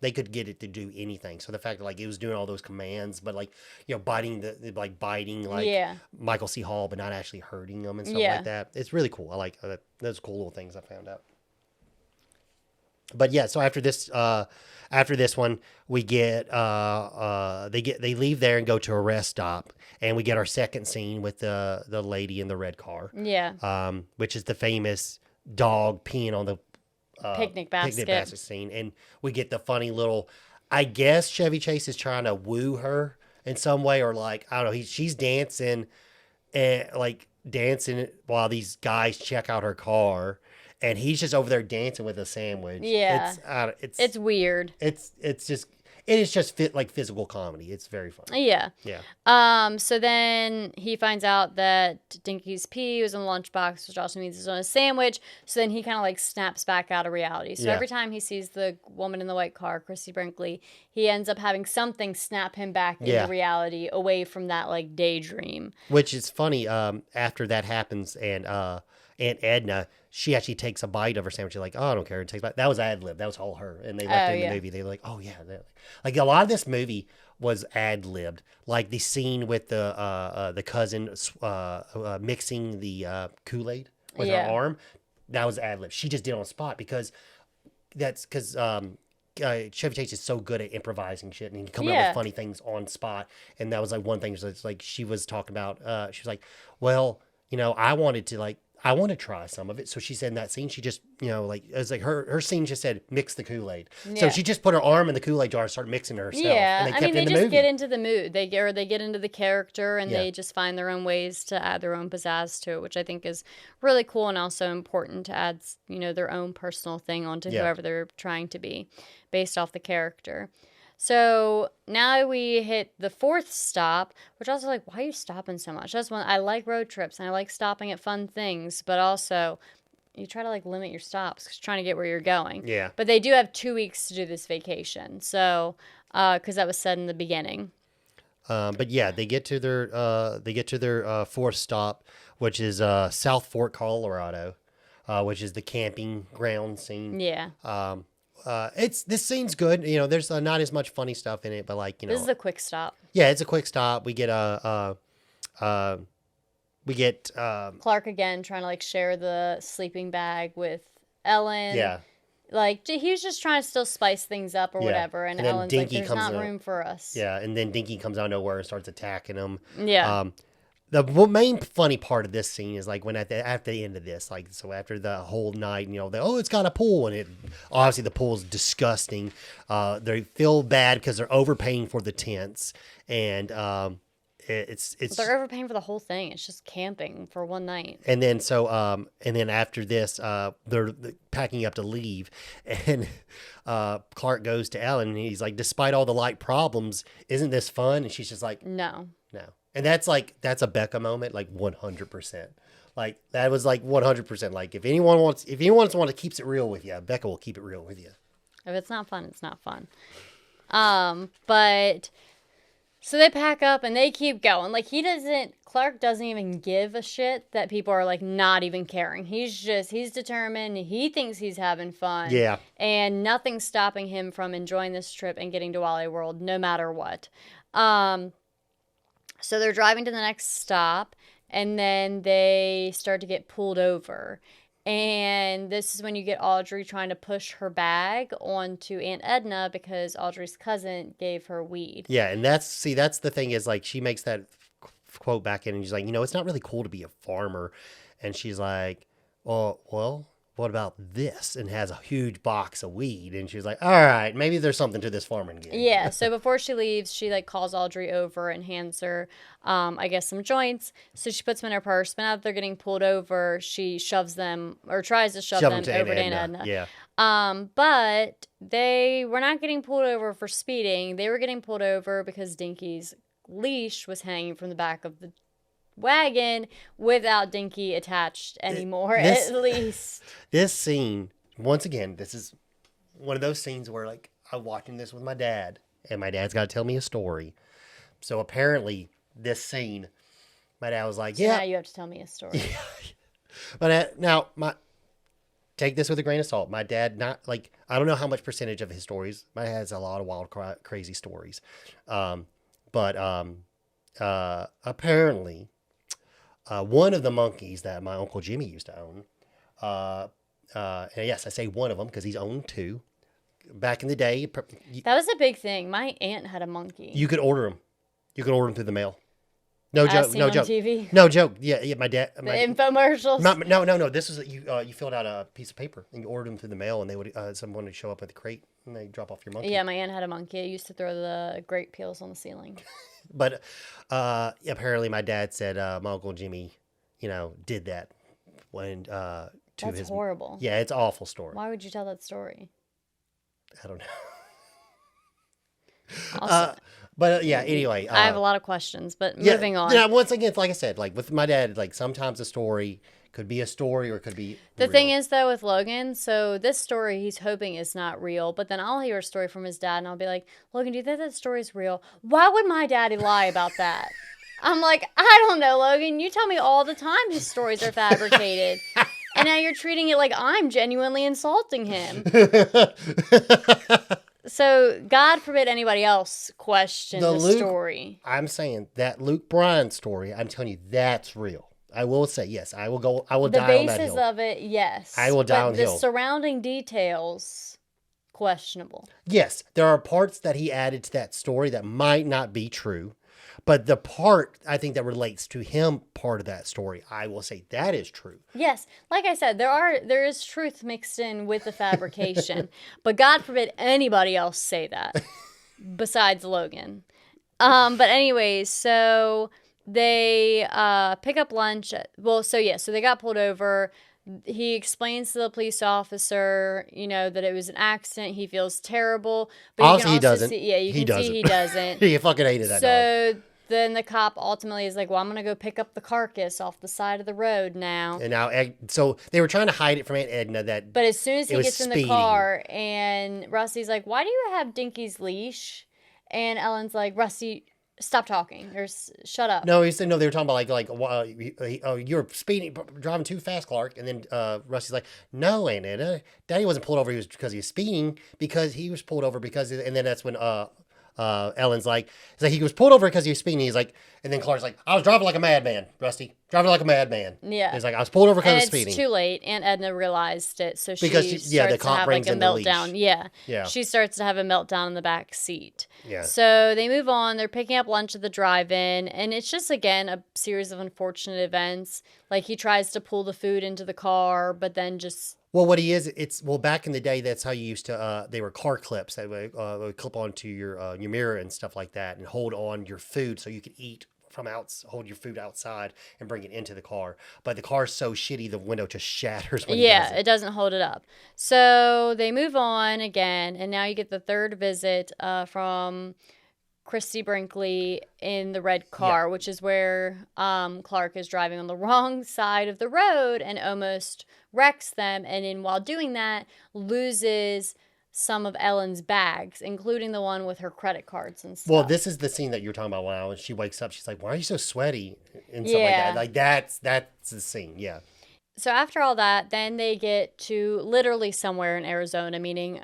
they could get it to do anything. So the fact that it was doing all those commands, but biting Michael C. Hall, but not actually hurting them and stuff like that. It's really cool. I like those cool little things I found out. But yeah, so after this one, we get they leave there and go to a rest stop, and we get our second scene with the lady in the red car. Yeah. Which is the famous dog peeing on the picnic basket scene, and we get the funny little. I guess Chevy Chase is trying to woo her in some way, or I don't know. She's dancing, and dancing while these guys check out her car. And he's just over there dancing with a sandwich. Yeah, it's weird. It is just physical comedy. It's very funny. Yeah. Yeah. So then he finds out that Dinky's pee was in the lunchbox, which also means it's on a sandwich. So then he kind of snaps back out of reality. So every time he sees the woman in the white car, Christy Brinkley, he ends up having something snap him back into reality, away from that daydream. Which is funny. After that happens, and Aunt Edna, she actually takes a bite of her sandwich. She's like, "Oh, I don't care." It takes a bite. That was ad-lib. That was all her. And they left it in the movie. They were like, "Oh, yeah." A lot of this movie was ad-libbed. The scene with the cousin mixing the Kool-Aid. with her arm. That was ad lib. She just did it on the spot because Chevy Chase is so good at improvising shit and coming up with funny things on spot. And that was like one thing. It's like she was talking about. She was like, "Well, I want to try some of it." So she said in that scene, she just, it was like her scene just said, mix the Kool-Aid. Yeah. So she just put her arm in the Kool-Aid jar and started mixing it herself. Yeah. And they just get into the mood. They get into the character and they just find their own ways to add their own pizzazz to it, which I think is really cool and also important to add, their own personal thing onto whoever they're trying to be based off the character. So now we hit the fourth stop, which I was like, why are you stopping so much? I like road trips and I like stopping at fun things, but also you try to limit your stops because you're trying to get where you're going. Yeah. But they do have 2 weeks to do this vacation. So, because that was said in the beginning. But yeah, they get to their fourth stop, which is South Fork, Colorado, which is the camping ground scene. Yeah. This scene's good. There's not as much funny stuff in it, but this is a quick stop. Yeah, it's a quick stop. We get Clark again trying to share the sleeping bag with Ellen. Yeah. He was just trying to still spice things up or whatever, and Ellen's Dinky like, "There's not room for us." Yeah, and then Dinky comes out of nowhere and starts attacking him. Yeah. The main funny part of this scene is when after the end of this, so after the whole night, it's got a pool, and obviously the pool is disgusting. They feel bad because they're overpaying for the tents, and it's they're overpaying for the whole thing. It's just camping for one night. And then after this, they're packing up to leave, and Clark goes to Ellen, and he's like, "Despite all the light problems, isn't this fun?" And she's just like, "No." And that's a Becca moment, 100%. That was 100%. If anyone wants to keep it real with you, Becca will keep it real with you. If it's not fun, it's not fun. But so they pack up and they keep going. Clark doesn't even give a shit that people are not even caring. He's determined. He thinks he's having fun. Yeah. And nothing's stopping him from enjoying this trip and getting to Wally World no matter what. So they're driving to the next stop, and then they start to get pulled over. And this is when you get Audrey trying to push her bag onto Aunt Edna because Audrey's cousin gave her weed. Yeah, and that's the thing is, she makes that quote back in, and she's like, it's not really cool to be a farmer. And she's like, well, what about this? And has a huge box of weed. And she's like, all right, maybe there's something to this farming gig. Yeah, so before she leaves, she calls Audrey over and hands her, I guess, some joints. So she puts them in her purse. But now that they're getting pulled over, she shoves them, or tries to shove them over to Aunt Edna. Yeah. But they were not getting pulled over for speeding. They were getting pulled over because Dinky's leash was hanging from the back of the wagon without Dinky attached anymore, at least. This scene, once again, this is one of those scenes where I'm watching this with my dad, and my dad's got to tell me a story. So apparently, this scene, my dad was like, "Yeah, now you have to tell me a story." But now, take this with a grain of salt. My dad, I don't know how much percentage of his stories. My dad has a lot of wild, crazy stories, but apparently. One of the monkeys that my Uncle Jimmy used to own, and yes, I say one of them because he's owned two. Back in the day, that was a big thing. My aunt had a monkey. You could order them. You could order them through the mail. No joke. No joke. TV. No joke. Yeah. My dad. The infomercials. No. This is you filled out a piece of paper and you ordered them through the mail, and they would someone would show up with a crate and they drop off your monkey. Yeah, my aunt had a monkey. I used to throw the grape peels on the ceiling. But apparently, my dad said my Uncle Jimmy, did that when That's horrible. Yeah, it's an awful story. Why would you tell that story? I don't know. Also, but yeah, anyway. I have a lot of questions, but moving on. Yeah, once again, like I said, with my dad, sometimes a story could be a story or it could be The real. thing is, though, with Logan, so this story he's hoping is not real, but then I'll hear a story from his dad, and I'll be like, Logan, do you think that story is real? Why would my daddy lie about that? I'm like, I don't know, Logan. You tell me all the time his stories are fabricated. And now you're treating it like I'm genuinely insulting him. So, God forbid anybody else question the story. I'm saying that Luke Bryan story, I'm telling you, that's real. I will say yes. I will go. I will The die on that basis hill. of it, yes. I will die on But the the hill. surrounding details, questionable. Yes, there are parts that he added to that story that might not be true, but the part I think that relates to him, part of that story, I will say that is true. Yes, like I said, there is truth mixed in with the fabrication, but God forbid anybody else say that besides Logan. But anyways, so they pick up lunch. Well, so yeah, so they got pulled over. He explains to the police officer, that it was an accident. He feels terrible, but you can Obviously, he also doesn't. see, yeah, you He can see doesn't. he doesn't. He fucking hated that dog. So then the cop ultimately is like, "Well, I'm gonna go pick up the carcass off the side of the road now." And now, so they were trying to hide it from Aunt Edna that. But as soon as he was gets in the speeding. car, and Rusty's like, "Why do you have Dinky's leash?" And Ellen's like, "Rusty, stop talking or shut up." No, he said no. They were talking about you're speeding, driving too fast, Clark. And then Rusty's like, "No, Aunt Edna, Daddy wasn't pulled over. Because he was speeding. Because he was pulled over because." And then that's when Ellen's like, he was pulled over because he was speeding. He's like, and then Clark's like, "I was driving like a madman, Rusty, driving like a madman." Yeah. He's like, "I was pulled over because and of it's speeding." too late. Aunt Edna realized it, so she Because starts the to cop have brings like a in the leash. meltdown. Yeah. Yeah. She starts to have a meltdown in the back seat. Yeah. So they move on. They're picking up lunch at the drive-in, and it's just again a series of unfortunate events. Like he tries to pull the food into the car, but then just. Well, what he is, back in the day, that's how you used to, they were car clips that would clip onto your mirror and stuff like that and hold on your food so you could eat hold your food outside and bring it into the car. But the car's so shitty, the window just shatters when he does it. It doesn't hold it up. So they move on again, and now you get the third visit from Christy Brinkley in the red car, which is where Clark is driving on the wrong side of the road and almost wrecks them. And while doing that, loses some of Ellen's bags, including the one with her credit cards and stuff. Well, this is the scene that you're talking about. When she wakes up, she's like, "Why are you so sweaty?" And stuff like that. Like that's the scene. Yeah. So after all that, then they get to literally somewhere in Arizona, meaning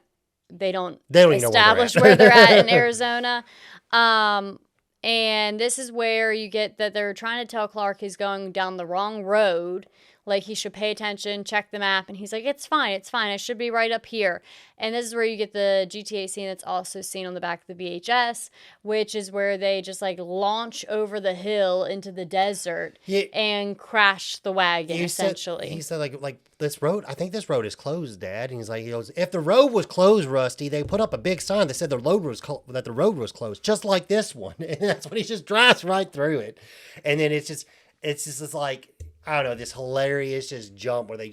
they don't establish where they're at in Arizona. And this is where you get that they're trying to tell Clark he's going down the wrong road. Like he should pay attention, check the map. And he's like, it's fine. I should be right up here. And this is where you get the GTA scene that's also seen on the back of the VHS, which is where they just like launch over the hill into the desert and crash the wagon, essentially. He said like this road, I think this road is closed, Dad. And he goes, if the road was closed, Rusty, they put up a big sign that said that the road was closed, just like this one. And that's when he just drives right through it. And then it's just this like, I don't know, this hilarious just jump where they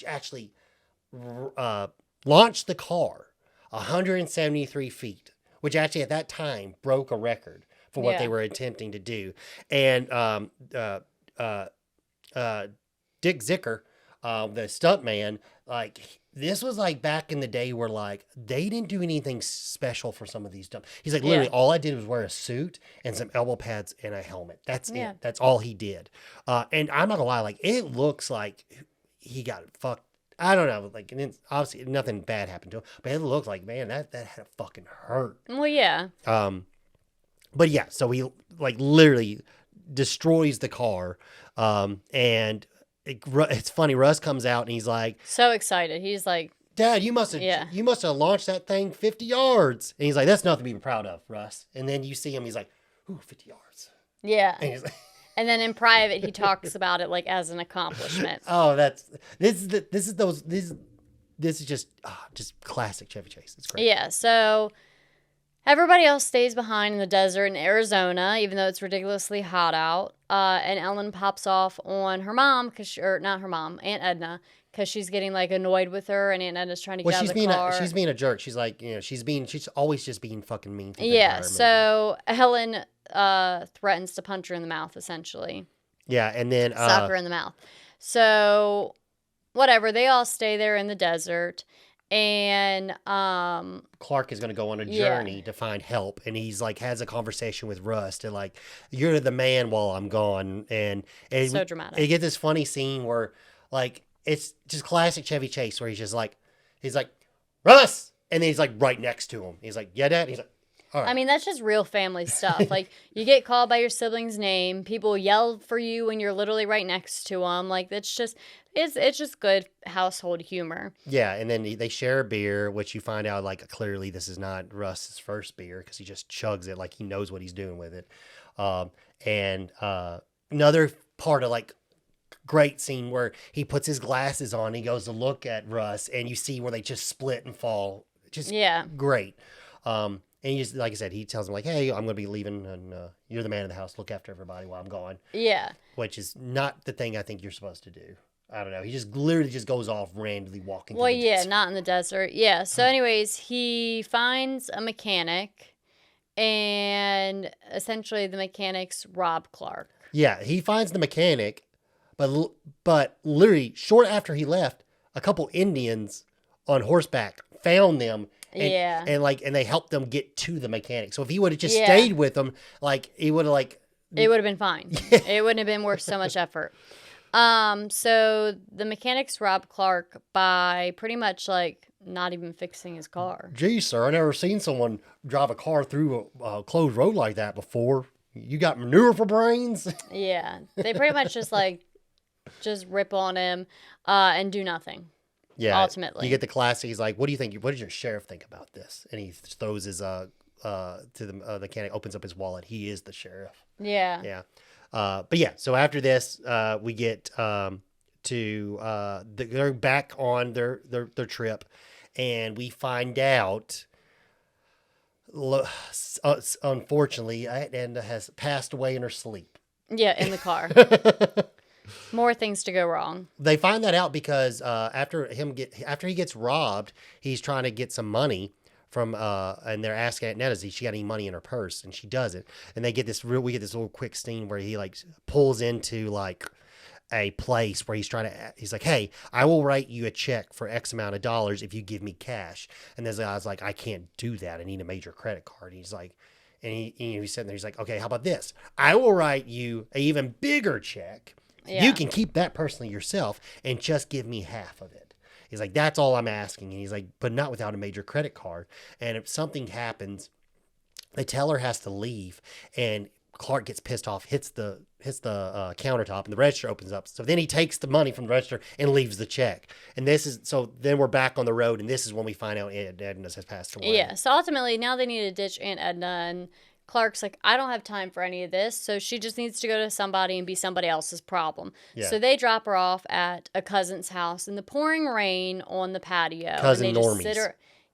actually launched the car 173 feet, which actually at that time broke a record for what they were attempting to do. And Dick Zicker, the stuntman, like this was like back in the day where like they didn't do anything special for some of these jumps. He's like, literally all I did was wear a suit and some elbow pads and a helmet. That's it. That's all he did. And I'm not gonna lie, like it looks like he got fucked. I don't know, like obviously nothing bad happened to him, but it looks like, man, that had to fucking hurt. Well, yeah. But yeah, so he like literally destroys the car, and it's funny. Russ comes out and he's like, so excited. He's like, "Dad, you must have launched that thing 50 yards." And he's like, "That's nothing to be proud of, Russ." And then you see him, he's like, "Ooh, 50 yards." Yeah. And he's like, and then in private, he talks about it like as an accomplishment. Oh, this is just classic Chevy Chase. It's great. Yeah. So everybody else stays behind in the desert in Arizona, even though it's ridiculously hot out. And Ellen pops off on her mom, not her mom, Aunt Edna, because she's getting like annoyed with her, and Aunt Edna's trying to get out of the car. She's being a jerk. She's like, she's always just being fucking mean. So Ellen threatens to punch her in the mouth, essentially. Yeah, and then sock her in the mouth. So whatever, they all stay there in the desert. And Clark is going to go on a journey to find help, and he's like has a conversation with Rust and like, you're the man while I'm gone. And so dramatic. You get this funny scene where like it's just classic Chevy Chase where he's like Russ, and then he's like right next to him. He's like, yeah, Dad. He's like, All right. I mean, that's just real family stuff. Like, you get called by your sibling's name. People yell for you when you're literally right next to them. Like, it's just good household humor. Yeah, and then they share a beer, which you find out, like, clearly this is not Russ's first beer because he just chugs it like he knows what he's doing with it. And another part of, like, great scene where he puts his glasses on, he goes to look at Russ, and you see where they just split and fall. Just great. And he just, like I said, he tells him, like, hey, I'm going to be leaving, and you're the man of the house. Look after everybody while I'm gone. Yeah. Which is not the thing I think you're supposed to do. I don't know. He just literally just goes off randomly walking. Well, yeah, not in the desert. Yeah. So, anyways, he finds a mechanic, and essentially the mechanics rob Clark. Yeah, he finds the mechanic, but literally short after he left, a couple Indians on horseback found them. And they helped them get to the mechanic. So if he would have just stayed with them, like, he would have, like, it would have been fine. Yeah. It wouldn't have been worth so much effort. So the mechanics robbed Clark by pretty much, like, not even fixing his car. Gee, sir, I never seen someone drive a car through a closed road like that before. You got manure for brains? Yeah. They pretty much just rip on him and do nothing. Yeah. Ultimately. You get the classic, he's like, what do you think? What does your sheriff think about this? And he throws his, to the mechanic, opens up his wallet. He is the sheriff. Yeah. Yeah. But yeah, so after this, we get they're back on their trip, and we find out, unfortunately, Edna has passed away in her sleep. Yeah, in the car. More things to go wrong. They find that out because after he gets robbed, he's trying to get some money from and they're asking Aunt Netta, she got any money in her purse, and she doesn't. And we get this little quick scene where he, like, pulls into, like, a place where he's like, hey, I will write you a check for X amount of dollars if you give me cash. And this guy's like, I can't do that. I need a major credit card. And he's like, and he's sitting there, he's like, okay, how about this? I will write you an even bigger check. Yeah. You can keep that personally yourself and just give me half of it. He's like, that's all I'm asking. And he's like, but not without a major credit card. And if something happens, the teller has to leave, and Clark gets pissed off, hits the countertop, and the register opens up. So then he takes the money from the register and leaves the check. And then we're back on the road, and this is when we find out Edna has passed away. Yeah. So ultimately, now they need to ditch Aunt Edna, and Clark's like, I don't have time for any of this, so she just needs to go to somebody and be somebody else's problem. Yeah. So they drop her off at a cousin's house in the pouring rain on the patio. Cousin Normies.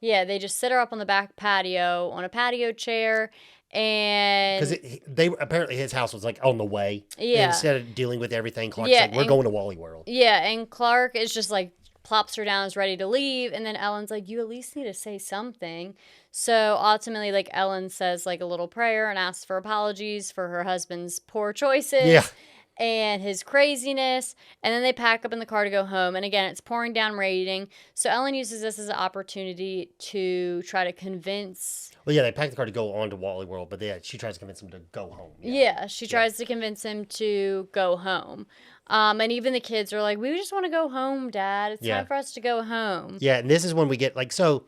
They just sit her up on the back patio on a patio chair, and because apparently his house was, like, on the way. Yeah. And instead of dealing with everything, Clark's like, we're going to Wally World. Yeah, and Clark is just like plops her down, is ready to leave, and then Ellen's like, you at least need to say something. So ultimately, like, Ellen says, like, a little prayer and asks for apologies for her husband's poor choices and his craziness. And then they pack up in the car to go home. And again, it's pouring down raining. So Ellen uses this as an opportunity to try to convince. Well, yeah, they pack the car to go on to Wally World, but she tries to convince him to go home. Yeah, she tries to convince him to go home. And even the kids are like, we just want to go home, Dad. It's time for us to go home. Yeah, and this is when we get, like, so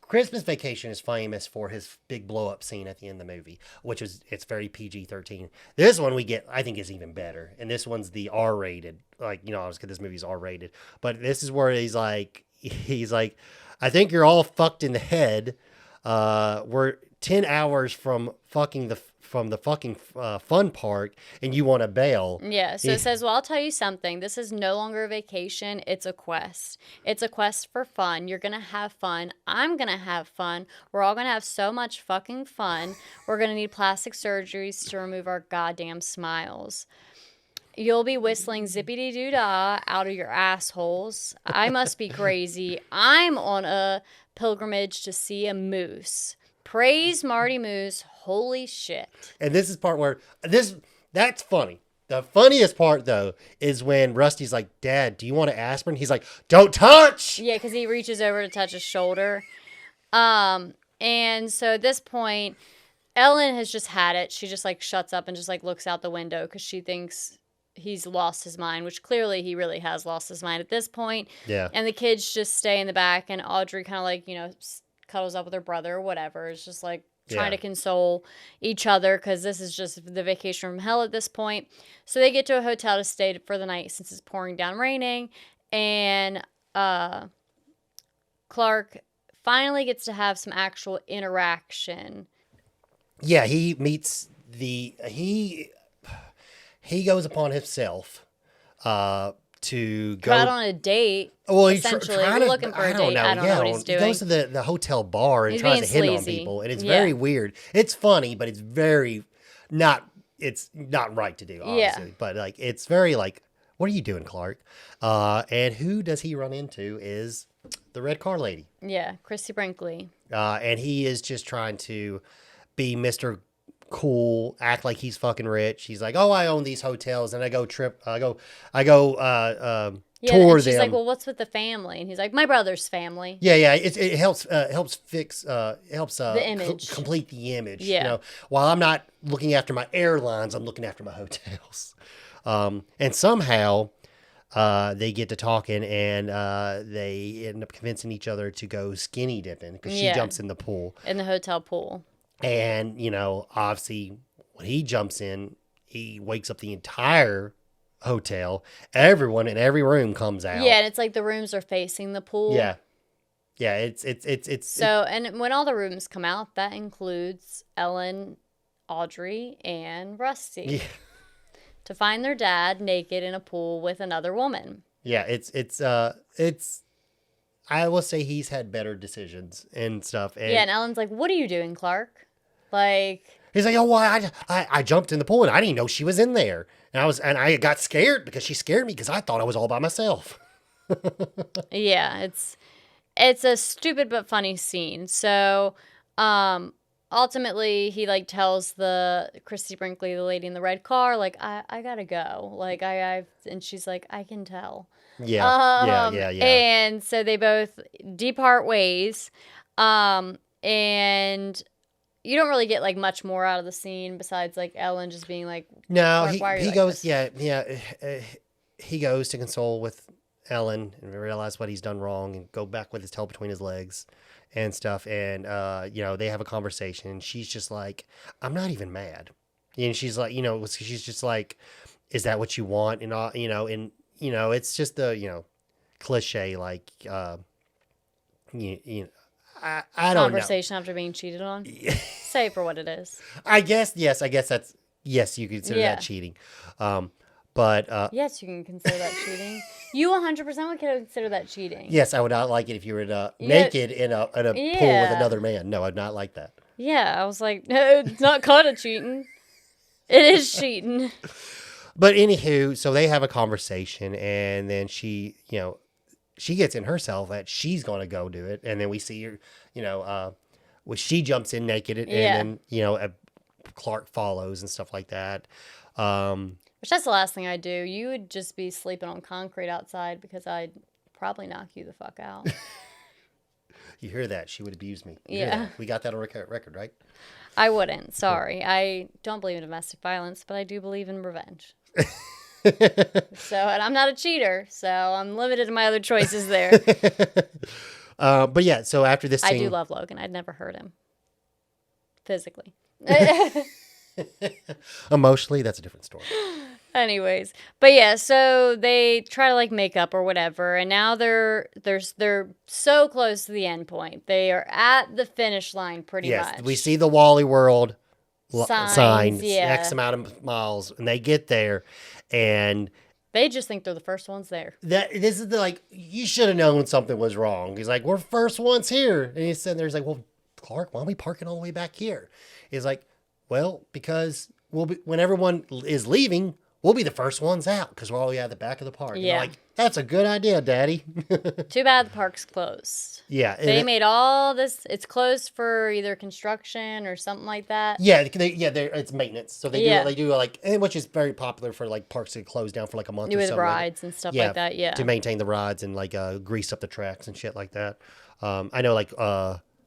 Christmas Vacation is famous for his big blow-up scene at the end of the movie, it's very PG-13. This one we get, I think, is even better. And this one's the R-rated. Like, obviously this movie's R-rated. But this is where he's like, I think you're all fucked in the head. We're 10 hours from the fucking fun park, and you want to bail. Yeah, so it says, well, I'll tell you something. This is no longer a vacation. It's a quest. It's a quest for fun. You're going to have fun. I'm going to have fun. We're all going to have so much fucking fun. We're going to need plastic surgeries to remove our goddamn smiles. You'll be whistling zippity-doo-dah out of your assholes. I must be crazy. I'm on a pilgrimage to see a moose. Praise Marty Moose. Holy shit. And this is part where that's funny. The funniest part, though, is when Rusty's like, Dad, do you want an aspirin? He's like, don't touch! Yeah, because he reaches over to touch his shoulder. And so at this point, Ellen has just had it. She just, like, shuts up and just, like, looks out the window because she thinks he's lost his mind, which clearly he really has lost his mind at this point. Yeah. And the kids just stay in the back, and Audrey kind of, like, cuddles up with her brother or whatever. It's just like, trying to console each other because this is just the vacation from hell at this point. So they get to a hotel to stay for the night since it's pouring down raining. And Clark finally gets to have some actual interaction. Yeah, he meets he goes upon himself to go out on a date. Well, essentially, we're looking for a date. I don't know what he's doing. He goes to the hotel bar and tries to hit on people, and it's very weird. It's funny, but it's very not. It's not right to do, obviously. But like, it's very like, what are you doing, Clark? And who does he run into is the red car lady. Yeah, Christy Brinkley. And he is just trying to be Mr. Cool, act like he's fucking rich. He's like, oh, I own these hotels, and I go tour she's them. Like, well, what's with the family? And he's like, my brother's family. Yeah. It helps fix the image, complete the image. Yeah. You know, while I'm not looking after my airlines, I'm looking after my hotels. And somehow they get to talking, and they end up convincing each other to go skinny dipping because she jumps in the pool. In the hotel pool. And, you know, obviously when he jumps in, he wakes up the entire hotel. Everyone in every room comes out. Yeah, and it's like the rooms are facing the pool. Yeah. Yeah, it's so, and when all the rooms come out, that includes Ellen, Audrey, and Rusty. Yeah. To find their dad naked in a pool with another woman. Yeah, it's I will say he's had better decisions and stuff. And yeah, and Ellen's like, what are you doing, Clark? Like, he's like, oh, well, I jumped in the pool and I didn't know she was in there, and I got scared because she scared me because I thought I was all by myself. Yeah, it's a stupid but funny scene. So, ultimately, he like tells the Christy Brinkley, the lady in the red car, like, I gotta go. Like and she's like, I can tell. Yeah. And so they both depart ways, and you don't really get like much more out of the scene besides like Ellen just being like, no, he like goes, he goes to console with Ellen and realize what he's done wrong and go back with his tail between his legs and stuff. And, you know, they have a conversation and she's just like, I'm not even mad. And she's like, you know, she's just like, is that what you want? And, you know, it's just the, you know, cliche, like, you know, I don't know. Conversation after being cheated on. Say it for what it is. I guess you could consider that cheating. But yes, you can consider that cheating. You 100% would consider that cheating. Yes, I would not like it if you were naked in a pool with another man. No, I'd not like that. Yeah, I was like, no, it's not called a cheating. It is cheating. But anywho, so they have a conversation, and then she, you know, she gets in herself that she's going to go do it, and then we see her, you know, when she jumps in naked, and then, you know, Clark follows and stuff like that. Which that's the last thing I'd do. You would just be sleeping on concrete outside because I'd probably knock you the fuck out. You hear that? She would abuse me. Yeah. We got that on record, right? I wouldn't. Sorry. I don't believe in domestic violence, but I do believe in revenge. And I'm not a cheater, so I'm limited in my other choices there. But yeah, so after this scene... I do love Logan. I'd never hurt him. Physically. Emotionally, that's a different story. Anyways, but yeah, so they try to like make up or whatever, and now they're so close to the end point. They are at the finish line pretty much. Yes, we see the Wally World sign, yeah. X amount of miles, and they get there, and they just think they're the first ones there. This is like, you should have known something was wrong. He's like, we're first ones here, and he's sitting there. He's like, well, Clark, why are we parking all the way back here? He's like, well, because when everyone is leaving, we'll be the first ones out because we're all at the back of the park. Yeah. Like, that's a good idea, Daddy. Too bad the park's closed. Yeah. They made all this. It's closed for either construction or something like that. Yeah. It's maintenance. So they do like, which is very popular for like parks to close down for like a month or so. With rides and stuff like that. Yeah. To maintain the rides and like grease up the tracks and shit like that. I know like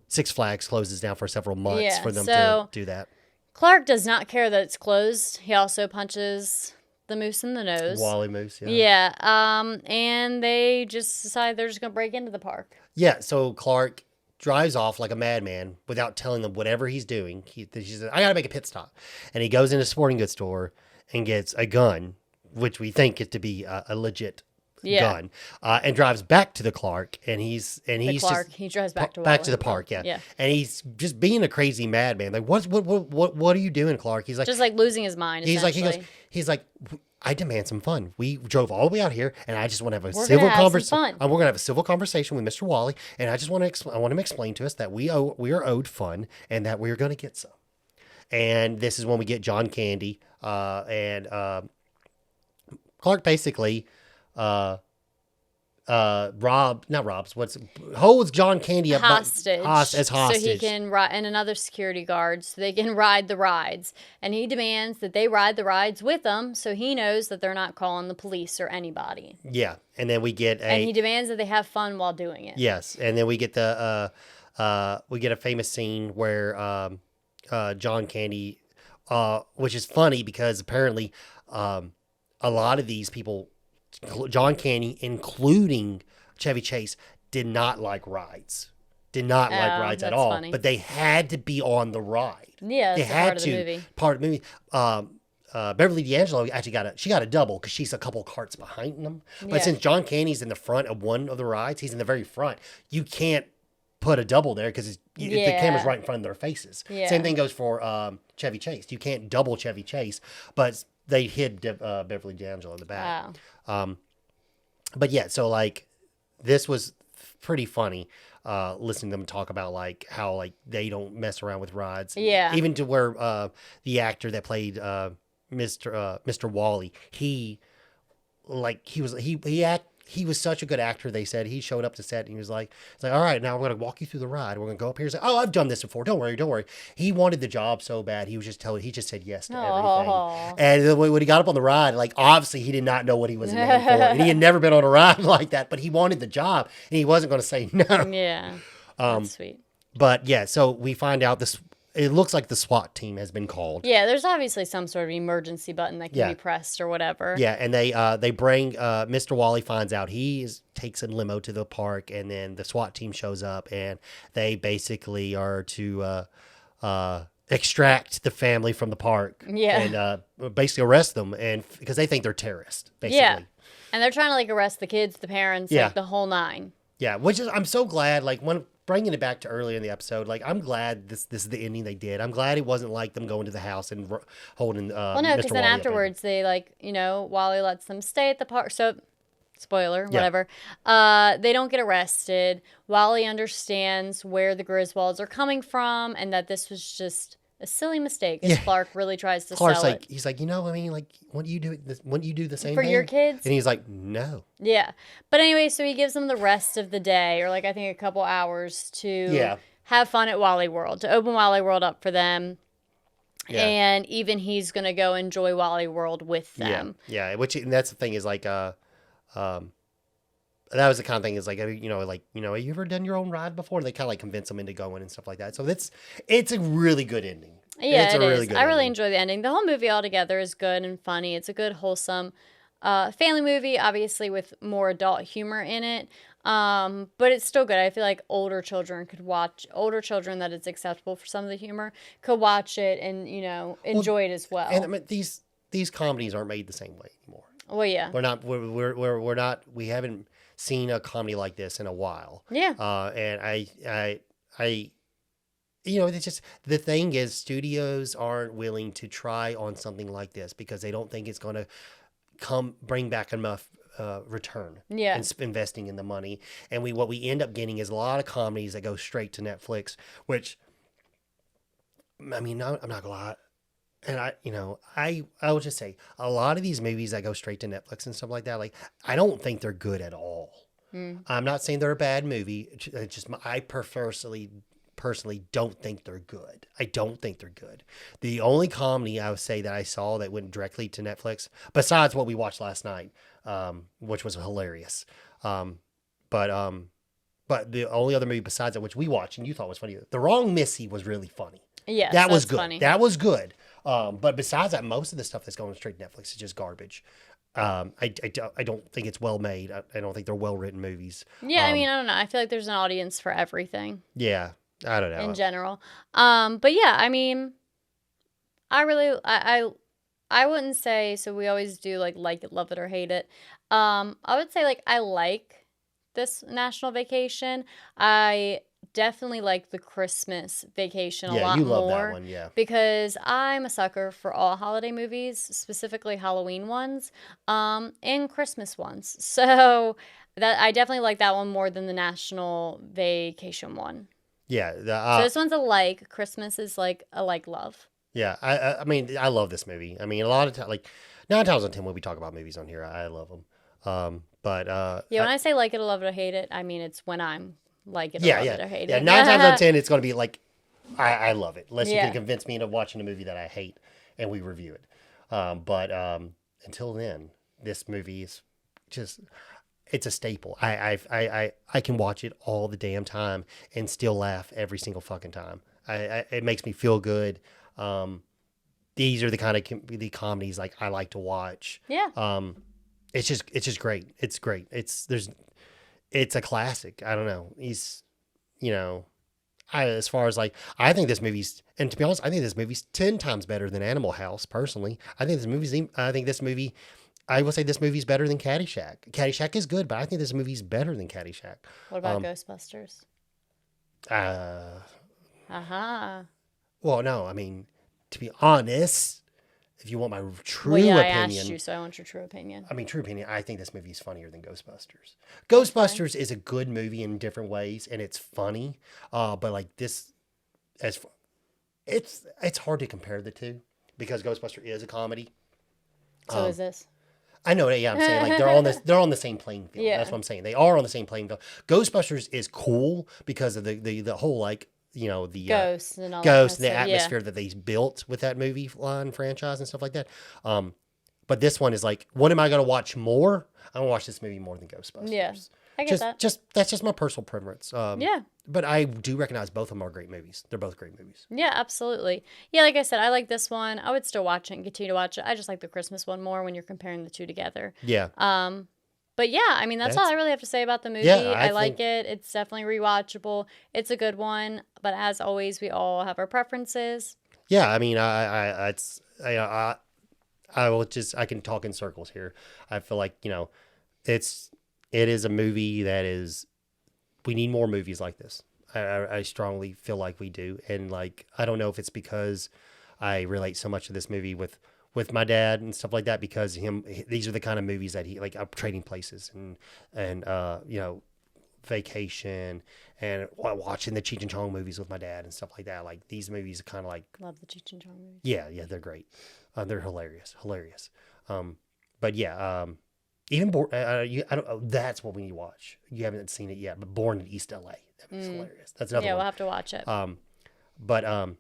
Six Flags closes down for several months for them to do that. Clark does not care that it's closed. He also punches the moose in the nose. Wally Moose, yeah. Yeah. And they just decide they're just going to break into the park. Yeah, so Clark drives off like a madman without telling them whatever he's doing. She says, I got to make a pit stop. And he goes into a sporting goods store and gets a gun, which we think it to be a legit gun, and drives back to the Clark. And he drives back to the park. Yeah. And he's just being a crazy madman. Like, what are you doing, Clark? He's like, just like losing his mind. He's like, I demand some fun. We drove all the way out here, and I just want to have a civil conversation. We're gonna have a civil conversation with Mr. Wally, and I just want to I want him to explain to us that we are owed fun, and that we're gonna get some. And this is when we get John Candy, and Clark basically holds John Candy up hostage, as hostage, so he can ride, and another security guard, so they can ride the rides. And he demands that they ride the rides with him, so he knows that they're not calling the police or anybody. Yeah, and then we get and he demands that they have fun while doing it. Yes, and then we get a famous scene where John Candy, which is funny because apparently a lot of these people, John Candy, including Chevy Chase, did not like rides. Did not like rides at all. Funny. But they had to be on the ride. Yeah, that's part of the movie. Part of the movie. Beverly D'Angelo actually got a double because she's a couple carts behind them. But since John Candy's in the front of one of the rides, he's in the very front. You can't put a double there because the camera's right in front of their faces. Yeah. Same thing goes for Chevy Chase. You can't double Chevy Chase, but they hid Beverly D'Angelo in the back. Wow. But yeah, so like this was pretty funny listening to them talk about like how like they don't mess around with rides. Yeah. Even to where the actor that played Mr. Wally, he was such a good actor. They said he showed up to set and he was like, all right, now we're going to walk you through the ride. We're going to go up here. He's like, oh, I've done this before. Don't worry. He wanted the job so bad. He just said yes to everything. And when he got up on the ride, like obviously he did not know what he was in there for. And he had never been on a ride like that, but he wanted the job and he wasn't going to say no. Yeah. That's sweet. But yeah, so we find out it looks like the SWAT team has been called. Yeah, there's obviously some sort of emergency button that can be pressed or whatever. Yeah, and they bring Mr. Wally finds out takes a limo to the park, and then the SWAT team shows up, and they basically are to extract the family from the park. Yeah, and basically arrest them, and because they think they're terrorists. Basically. Yeah, and they're trying to like arrest the kids, the parents, like the whole nine. Yeah, which is I'm so glad. Like when bringing it back to earlier in the episode, like I'm glad this is the ending they did. I'm glad it wasn't like them going to the house and holding. Well, no, because then afterwards they Wally lets them stay at the park. So, spoiler, whatever. They don't get arrested. Wally understands where the Griswolds are coming from, and that this was just a silly mistake. And Clark really tries to sell it. He's like, wouldn't you do the same for thing your kids? And he's like, no. Yeah, but anyway, so he gives them the rest of the day, or like I think a couple hours to have fun at Wally World, to open Wally World up for them. Yeah. And even he's gonna go enjoy Wally World with them. Yeah. And that's the thing is like, that was the kind of thing is like, have you ever done your own ride before? And they kind of like convince them into going and stuff like that. So it's a really good ending. Yeah, it is. I really enjoy the ending. The whole movie altogether is good and funny. It's a good, wholesome family movie, obviously with more adult humor in it. But it's still good. I feel like older children that it's acceptable for some of the humor could watch it and, enjoy it as well. And I mean, these comedies aren't made the same way anymore. Well, yeah. We're not, we haven't seen a comedy like this in a while. Yeah. And I it's just, the thing is studios aren't willing to try on something like this because they don't think it's going to bring back enough return. Yeah. And investing in the money. And what we end up getting is a lot of comedies that go straight to Netflix, which, I mean, I'm not gonna lie. And I will just say a lot of these movies that go straight to Netflix and stuff like that, like I don't think they're good at all. I'm not saying they're a bad movie. It's just I personally don't think they're good. I don't think they're good. The only comedy I would say that I saw that went directly to Netflix, besides what we watched last night, which was hilarious. But the only other movie besides that, which we watched and you thought was funny, The Wrong Missy was really funny. Yes, that was good. Funny. That was good. But besides that, most of the stuff that's going straight to Netflix is just garbage. I don't think it's well made. I don't think they're well written movies. Yeah, I mean, I don't know. I feel like there's an audience for everything Yeah, I don't in know. general. But yeah, I mean, I really, I wouldn't say, so we always do like it, love it, or hate it. I would say like I like this National Vacation. I definitely like the Christmas Vacation a Yeah, lot you love that more one. Yeah, because I'm a sucker for all holiday movies, specifically Halloween ones, and Christmas ones. So that I definitely like that one more than the National Vacation one. yeah. So this one's a like. Christmas is like a like love. Yeah, I mean, I love this movie. I mean, a lot of time, like 9 times out of 10 when we talk about movies on here, I love them. But Yeah, when I say like it or love it or hate it, I mean it's when I'm like it or yeah, love yeah, it or hate yeah. it. 9 times out of 10, it's going to be like I love it, unless you Yeah. can convince me into watching a movie that I hate and we review it. But until then, this movie is just it's a staple. I can watch it all the damn time and still laugh every single fucking time. It makes me feel good. These are the kind of the comedies like I like to watch. Yeah. It's just great. It's great. It's a classic. I don't know. You know, as far as like I think this movie's and to be honest, I think this movie's 10 times better than Animal House. Personally, I think this movie. I will say this movie's better than Caddyshack. Caddyshack is good, but I think this movie's better than Caddyshack. What about Ghostbusters? Uh, Aha. well, no, I mean, to be honest, if you want my true Well, yeah, I opinion, asked you, so I want your true opinion. I mean, true opinion, I think this movie is funnier than Ghostbusters. Ghostbusters is a good movie in different ways, and it's funny. But like this, as it's hard to compare the two because Ghostbuster is a comedy. So is this? I know, yeah, I'm saying like they're on the same playing field. Yeah. That's what I'm saying. They are on the same playing field. Ghostbusters is cool because of the whole like the Ghosts and all ghosts that and the kind of stuff. atmosphere that they built with that movie line franchise and stuff like that. But this one is like, what am I going to watch more? I'm going to watch this movie more than Ghostbusters. Yeah, I get that. That's just my personal preference. Yeah. But I do recognize both of them are great movies. They're both great movies. Yeah, absolutely. Yeah, like I said, I like this one. I would still watch it and continue to watch it. I just like the Christmas one more when you're comparing the two together. Yeah. But yeah, I mean, that's all I really have to say about the movie. Yeah, I like it. It's definitely rewatchable. It's a good one. But as always, we all have our preferences. Yeah, I mean, I will just I can talk in circles here. I feel like it is a movie that is we need more movies like this. I strongly feel like we do, and like I don't know if it's because I relate so much to this movie with my dad and stuff like that because these are the kind of movies that he like Trading Places and Vacation and watching the Cheech and Chong movies with my dad and stuff like that. Like these movies are kind of like Love the Cheech and Chong movies. yeah, they're great. They're hilarious. But yeah, even I don't. That's what we need to watch. You haven't seen it yet, but Born in East LA. That was hilarious. That's another Yeah, one. we'll have to watch it. But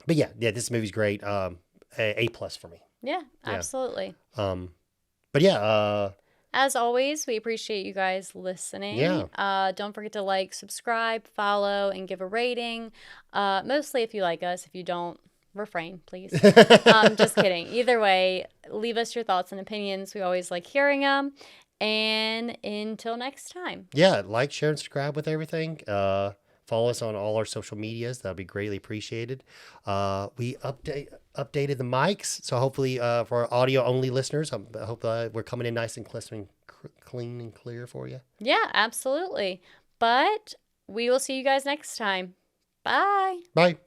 yeah, this movie's great. A plus for me. Yeah, absolutely. But yeah, as always, we appreciate you guys listening. Yeah. Don't forget to like, subscribe, follow, and give a rating. Mostly if you like us. If you don't, refrain, please. Just kidding. Either way, leave us your thoughts and opinions. We always like hearing them. And until next time. Yeah, like, share, and subscribe with everything. Follow us on all our social medias. That'll be greatly appreciated. We updated the mics, so hopefully for our audio only listeners, I hope we're coming in nice and clean and clear for you. Yeah, absolutely. But we will see you guys next time. Bye. Bye.